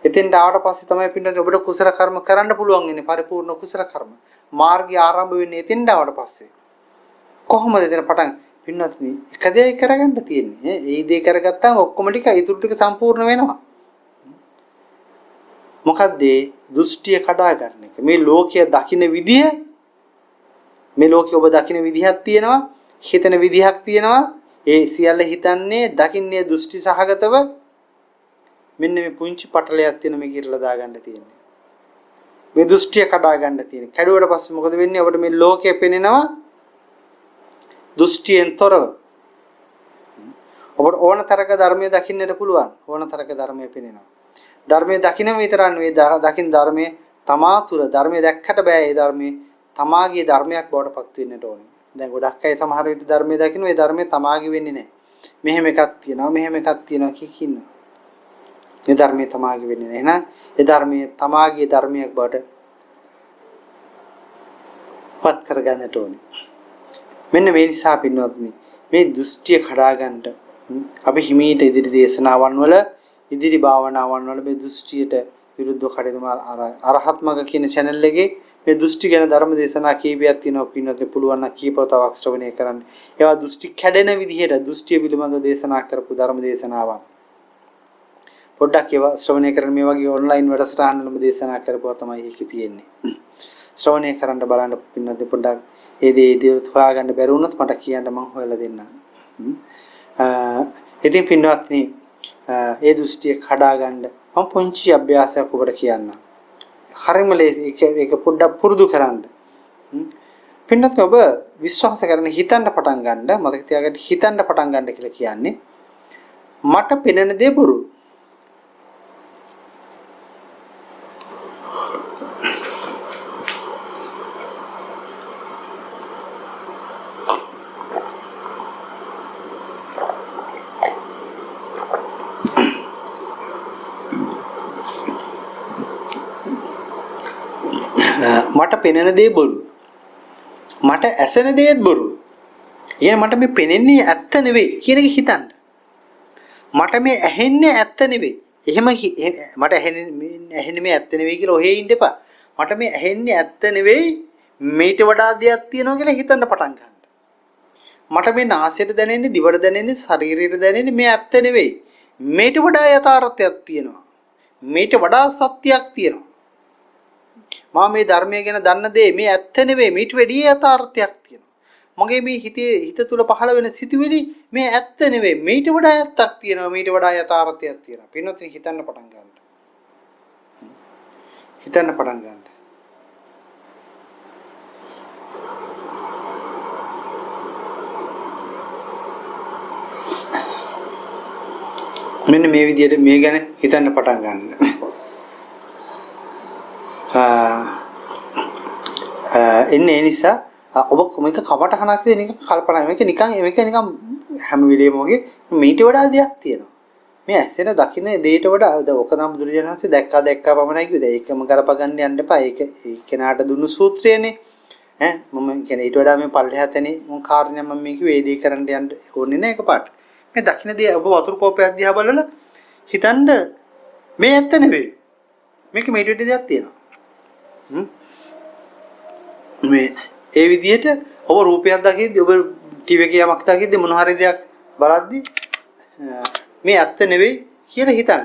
එතින්ට ආවට පස්සේ තමයි පින්නොත් ඔබට කුසල කර්ම කරන්න පුළුවන් වෙන්නේ පරිපූර්ණ කුසල කර්ම. මාර්ගය ආරම්භ වෙන්නේ එතින්ට ආවට පස්සේ. කොහොමද එතන පටන් පින්නොත් එක දෙයක් කරගන්න තියෙන්නේ. ඒ දේ කරගත්තාම ඔක්කොම ටික ඉතුරු ටික සම්පූර්ණ වෙනවා. මොකද්ද දෘෂ්ටිය කඩා ගන්න එක. මේ ලෝකය දකින්න විදිය මේ ලෝකේ ඔබ දකින්න විදිහක් තියෙනවා, හිතන විදිහක් තියෙනවා. ඒ සියල්ල හිතන්නේ දකින්නේ දෘෂ්ටි සහගතව. මෙන්න මේ පුංචි පටලයක් තියෙන මේක ඉරලා දාගන්න තියෙන්නේ. මේ දෘෂ්ටිය කඩා ගන්න තියෙන්නේ. කැඩුවට පස්සේ මොකද වෙන්නේ? ඔබට මේ ලෝකය පෙනෙනවා දෘෂ්ටියෙන් තොරව. ඔබට ඕන තරක ධර්මයේ දකින්නට පුළුවන්. ඕන තරක ධර්මයේ පෙනෙනවා. ධර්මයේ දකින්නම විතරක් නෙවෙයි දකින්න ධර්මයේ තමා තුල ධර්මයේ දැක්කට බෑ. ඒ ධර්මයේ තමාගේ ධර්මයක් බවට පත් වෙන්නට ඕනේ. දැන් ගොඩක් අය සමහර විට ධර්මයේ දකින්න ඒ ධර්මයේ තමාගේ වෙන්නේ නැහැ. මෙහෙම එකක් තියෙනවා කිකින්නවා. ඒ ධර්මයේ තමාගේ වෙන්නේ නැහැ. එහෙනම් ඒ ධර්මයේ තමාගේ ධර්මයක් බවට පත් කරගන්නට ඕනේ. මෙන්න මේ නිසා පින්වත්නි මේ දෘෂ්ටිය කඩා ගන්නට අපි හිමීට ඉදිරි දේශනාවන් වල ඉදිරි භාවනාවන් වල මේ දෘෂ්ටියට විරුද්ධව කටයුතු අරහත්මග කියන channel එකේ මේ දෘෂ්ටි ගැන ධර්ම දේශනා කීපයක් තියෙනවා පින්වත්නි පුළුවන් නම් කීපවතාවක් ශ්‍රවණය කරන්න. ඒවා දෘෂ්ටි කැඩෙන විදිහට දෘෂ්ටිය පිළිබඳව දේශනා කරපු ධර්ම දේශනාවන්. පොඩ්ඩක් ඒවා ශ්‍රවණය කරන්න මේ වගේ ඔන්ලයින් වැඩසටහන් වලම දේශනා කරපුවා තමයි ඒකේ තියෙන්නේ. ශ්‍රවණය කරන්න බලන්න පින්වත්නි පොඩ්ඩක් ඒ දේ හොයාගන්න බැරි වුණොත් මට කියන්න මම හොයලා දෙන්නම්. ඉතින් පින්වත්නි ඒ දෘෂ්ටිය කඩා ගන්න මම පුංචි අභ්‍යාසයක් ඔබට කියන්නම්. හරිම ලේසි ඒක පොඩ්ඩක් පුරුදු කරන්න. පින්වත්නි ඔබ විශ්වාස කරන හිතන්න පටන් ගන්න මතක තියාගන්න හිතන්න පටන් ගන්න කියලා කියන්නේ මට පෙනෙන දේ බොරු. මට පෙනෙන දේ බොරු. මට ඇසෙන දේත් බොරු. يعني මට මේ පෙනෙන්නේ ඇත්ත නෙවෙයි කියන එක හිතන්න. මට මේ ඇහෙන්නේ ඇත්ත නෙවෙයි. එහෙම මට ඇහෙන්නේ මේ ඇත්ත නෙවෙයි කියලා ඔහේ ඉන්න එපා. මට මේ ඇහෙන්නේ ඇත්ත නෙවෙයි මේට වඩා දෙයක් තියෙනවා කියලා හිතන්න පටන් ගන්න. මට මේ නාසයට දැනෙන්නේ, දිවට දැනෙන්නේ, ශරීරයට දැනෙන්නේ මේ ඇත්ත නෙවෙයි. මේට වඩා යථාර්ථයක් තියෙනවා. මේට වඩා සත්‍යයක් තියෙනවා. මම මේ ධර්මය ගැන දන්න දේ මේ ඇත්ත නෙවෙයි මීට වැඩිය යථාර්ථයක් තියෙනවා. මගේ මේ හිත තුල පහළ වෙන සිතුවිලි මේ ඇත්ත නෙවෙයි මීට වඩා ඇත්තක් තියෙනවා මීට වඩා යථාර්ථයක් තියෙනවා. පින්නොත් හිතන්න පටන් ගන්න. හිතන්න පටන් ගන්න. මෙන්න මේ විදිහට මේ ගැන හිතන්න පටන් ගන්න. එන්නේ ඒ නිසා ඔබ මේක කවටහනක් දෙන එක කල්පනා මේක නිකන් හැම වෙලේම වගේ මීට වඩා දෙයක් තියෙනවා. මේ ඇසෙන දකින්න දෙයට වඩා ඔක නම් බුදුරජාණන්සේ දැක්කා පමණයි කිව්වේ. ඒකම කරපගන්න යන්න එපා. ඒක කෙනාට දුන්නු සූත්‍රයනේ. මම කියන්නේ ඊට වඩා මේ පල්ලෙහාතනේ මොන කාරණයක් මම මේ කිව්වේ ඒ දේ කරන්න යන්න ඕනේ නෑ එකපාරට. මේ දකින්න දේ ඔබ වතුර කෝපයක් දිහා බලලා හිතන්න මේ ඇත්ත නෙවෙයි. මේක මීට වඩා දෙයක් තියෙනවා. මේ ඒ විදිහට ඔබ රූපයක් දකිද්දි ඔබ ටීවී එකේ යමක් දකිද්දි මොන හරි දෙයක් බලද්දි මේ ඇත්ත නෙවෙයි කියලා හිතන්න.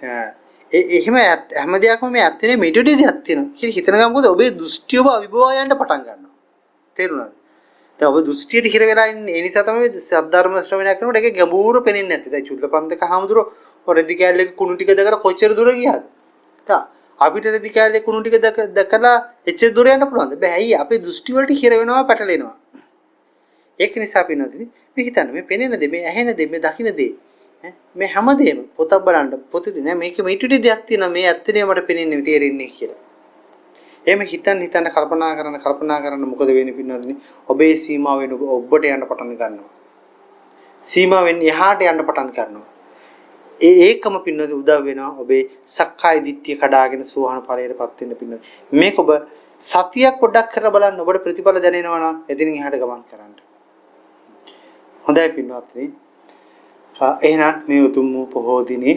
එහෙම හැම දෙයක්ම මේ ඇත්තනේ මෙඩිටි දෙයක් තියෙනවා. කියලා හිතන ගමන් මොකද ඔබේ දෘෂ්ටිය ඔබ අවිභවයන්ට පටන් ගන්නවා. තේරුණාද? දැන් ඔබ දෘෂ්ටියට හිර වෙලා ඉන්නේ. ඒ නිසා තමයි සද්ධර්ම ශ්‍රවණය කරනකොට ඒකේ ගැඹුරු පෙනෙන්නේ නැත්තේ. දැන් චුල්ලපන්තක හාමුදුරුවෝ රෙදි කැලේ කුණු ටික දැකලා කොච්චර දුර ගියාද? තා අපිට රෙදි කැලේ කුණු ටික දැකලා එච්චර දුර යන්න පුළුවන්ද? බෑ. ඇයි අපේ දෘෂ්ටි වලට හිර වෙනවා පැටලෙනවා. ඒක නිසා පින්නදී මේ හිතන්න මේ පෙනෙන දේ මේ ඇහෙන දේ මේ දකින්න දේ මේ හැමදේම පොතක් බලන්න පොතේදී නෑ මේක මීටුටි දෙයක් තියෙනවා මේ ඇත්තනේ මට පෙනෙන්නේ තේරෙන්නේ කියලා. එහෙම හිතන්න කල්පනා කරන මොකද වෙන්නේ පින්නදී ඔබේ සීමාව වෙන ඔබට යන්න පටන් ගන්නවා. සීමාවෙන් එහාට යන්න පටන් ගන්නවා. ඒකම පින්නදී උදව් වෙනවා ඔබේ සක්කාය දිට්ඨිය කඩාගෙන සෝහන ඵලයටපත් වෙන්න පින්නදී. මේක ඔබ සතියක් පොඩ්ඩක් කරලා බලන්න ඔබට ප්‍රතිඵල දැනෙනවා නම් එදින් එහාට ගමන් කරන්න. හොඳයි පින්වත්නි. එහෙනම් මේ උතුම් වූ පොහෝ දිනේ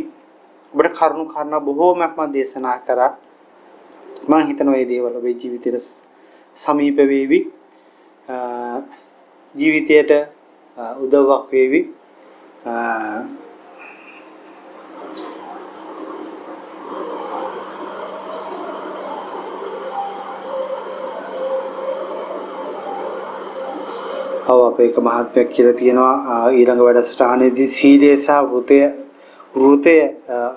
ඔබට කරුණු කාරණා බොහෝමයක් මම දේශනා කරා. මම හිතනවා මේ දේවල් ඔබේ ජීවිතයට සමීප වේවි. ජීවිතයට උදව්වක් වේවි. අපේ එක මහත්මයෙක් කියලා තියෙනවා ඊළඟ වැඩසටහනේදී සීලය සහ වෘතය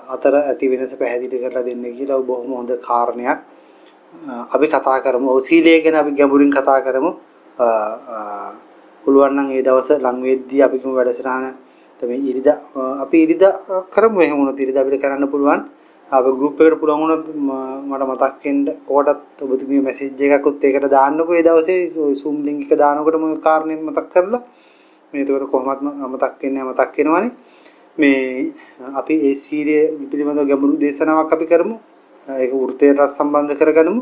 අතර ඇති වෙනස පැහැදිලි කරලා දෙන්න කියලා බොහොම හොඳ කාරණයක්. අපි කතා කරමු. ඔව් සීලය ගැන අපි ගැඹුරින් කතා කරමු. පුළුවන් නම් ඒ දවස් ලං වෙද්දී අපි කිමු වැඩසටහන තමයි ඉරිදා අපි ඉරිදා කරමු. එහෙම වුණොත් ඉරිදා අපිට කරන්න පුළුවන්. අපේ ගෲප් එකට පුළුවන් වුණොත් මට මතක් වෙන්න කොටත් ඔබතුමිය මැසේජ් එකකුත් ඒකට දාන්නකෝ ඒ දවසේ Zoom link එක දානකොට මොකක් කාරණේත් මතක් කරලා මේ ඒකට කොහොමත් මතක් වෙනවනේ මේ අපි ඒ සීරිය පිළිබඳව ගැඹුරු දේශනාවක් අපි කරමු ඒක වෘතයට සම්බන්ධ කරගනිමු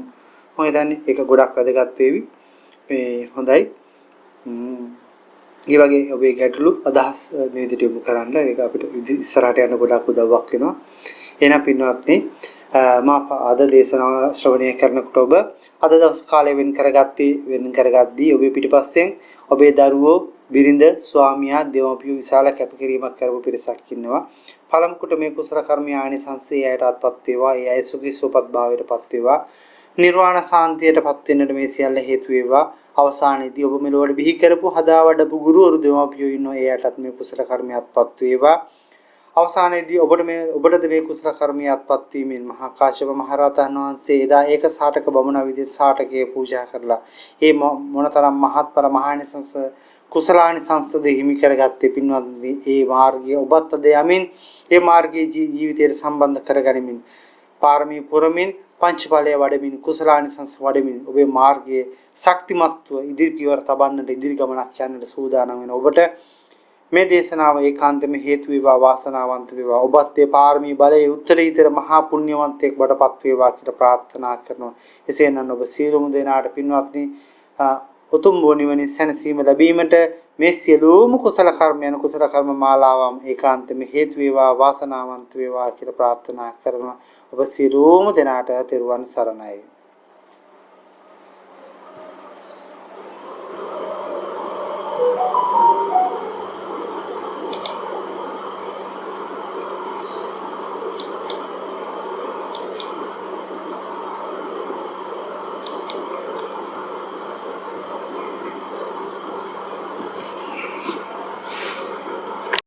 මම හිතන්නේ ඒක ගොඩක් වැදගත් වේවි මේ හොඳයි ඒ වගේ ඔබේ ගැටලු අදහස් මේ විදිහට යොමු කරන්න ඒක අපිට ඉස්සරහට යන්න ගොඩක් උදව්වක් වෙනවා එහෙනම් පින්වත්නි මම අද දේශනාව ශ්‍රවණය කරනකොට ඔබ අද දවස් කාලය වෙන් කරගද්දී ඔබේ පිටිපස්සෙන් ඔබේ දරුවෝ බිරිඳ ස්වාමියා දෙමව්පියෝ විශාල කැපකිරීමක් කරපු පිරිසක් ඉන්නවා පළමු කොට මේ කුසල කර්මය ආනිසංසය යටත්පත් වේවා ඒ අය සුඛී සුවපත් භාවයටපත් වේවා නිර්වාණ සාන්තියටපත් වෙන්නට මේ සියල්ල හේතු වේවා අවසානයේදී ඔබ මෙලොවට බිහි කරපු හදා වඩපු ගුරුවරු දෙමව්පියෝ ඉන්නවා ඒ යටත් මේ කුසල කර්මයක්පත් වේවා අවසානයේදී ඔබට මේ කුසල කර්මයේ අත්පත් වීමෙන් මහා කාශ්‍යප මහ රහතන් වහන්සේ එදා ඒක සාටක බමුණ විදිහට සාටකයේ පූජා කරලා ඒ මොනතරම් මහත්ඵල මහානිසංස කුසලානිසංසද හිමි කරගත්තේ පින්වත්නි ඒ මාර්ගය ඔබත් අද යමින් ඒ මාර්ගයේ ජීවිතයට සම්බන්ධ කරගනිමින් පාරමී පුරමින් පංචඵලයේ වඩමින් කුසලානිසංස වඩමින් ඔබේ මාර්ගයේ ශක්තිමත්ව ඉදිරි පියවර තබන්නට ඉදිරි ගමනක් යන්නට සූදානම් වෙන ඔබට මේ දේශනාව ඒකාන්තයෙන්ම හේතු වේවා වාසනාවන්ත වේවා ඔබත් ඒ පාරමී බලයේ උත්තරීතර මහා පුණ්‍යවන්තයෙක් බඩපත් වේවා කියලා ප්‍රාර්ථනා කරනවා එසේනම් ඔබ සියලුම දෙනාට පින්වත්නි උතුම් වූ නිවනින් සැනසීම ලැබීමට මේ සියලුම කුසල කර්මයන් කුසල කර්ම මාලාවම් ඒකාන්තයෙන්ම හේතු වේවා වාසනාවන්ත වේවා කියලා ප්‍රාර්ථනා කරනවා ඔබ සියලුම දෙනාට තෙරුවන් සරණයි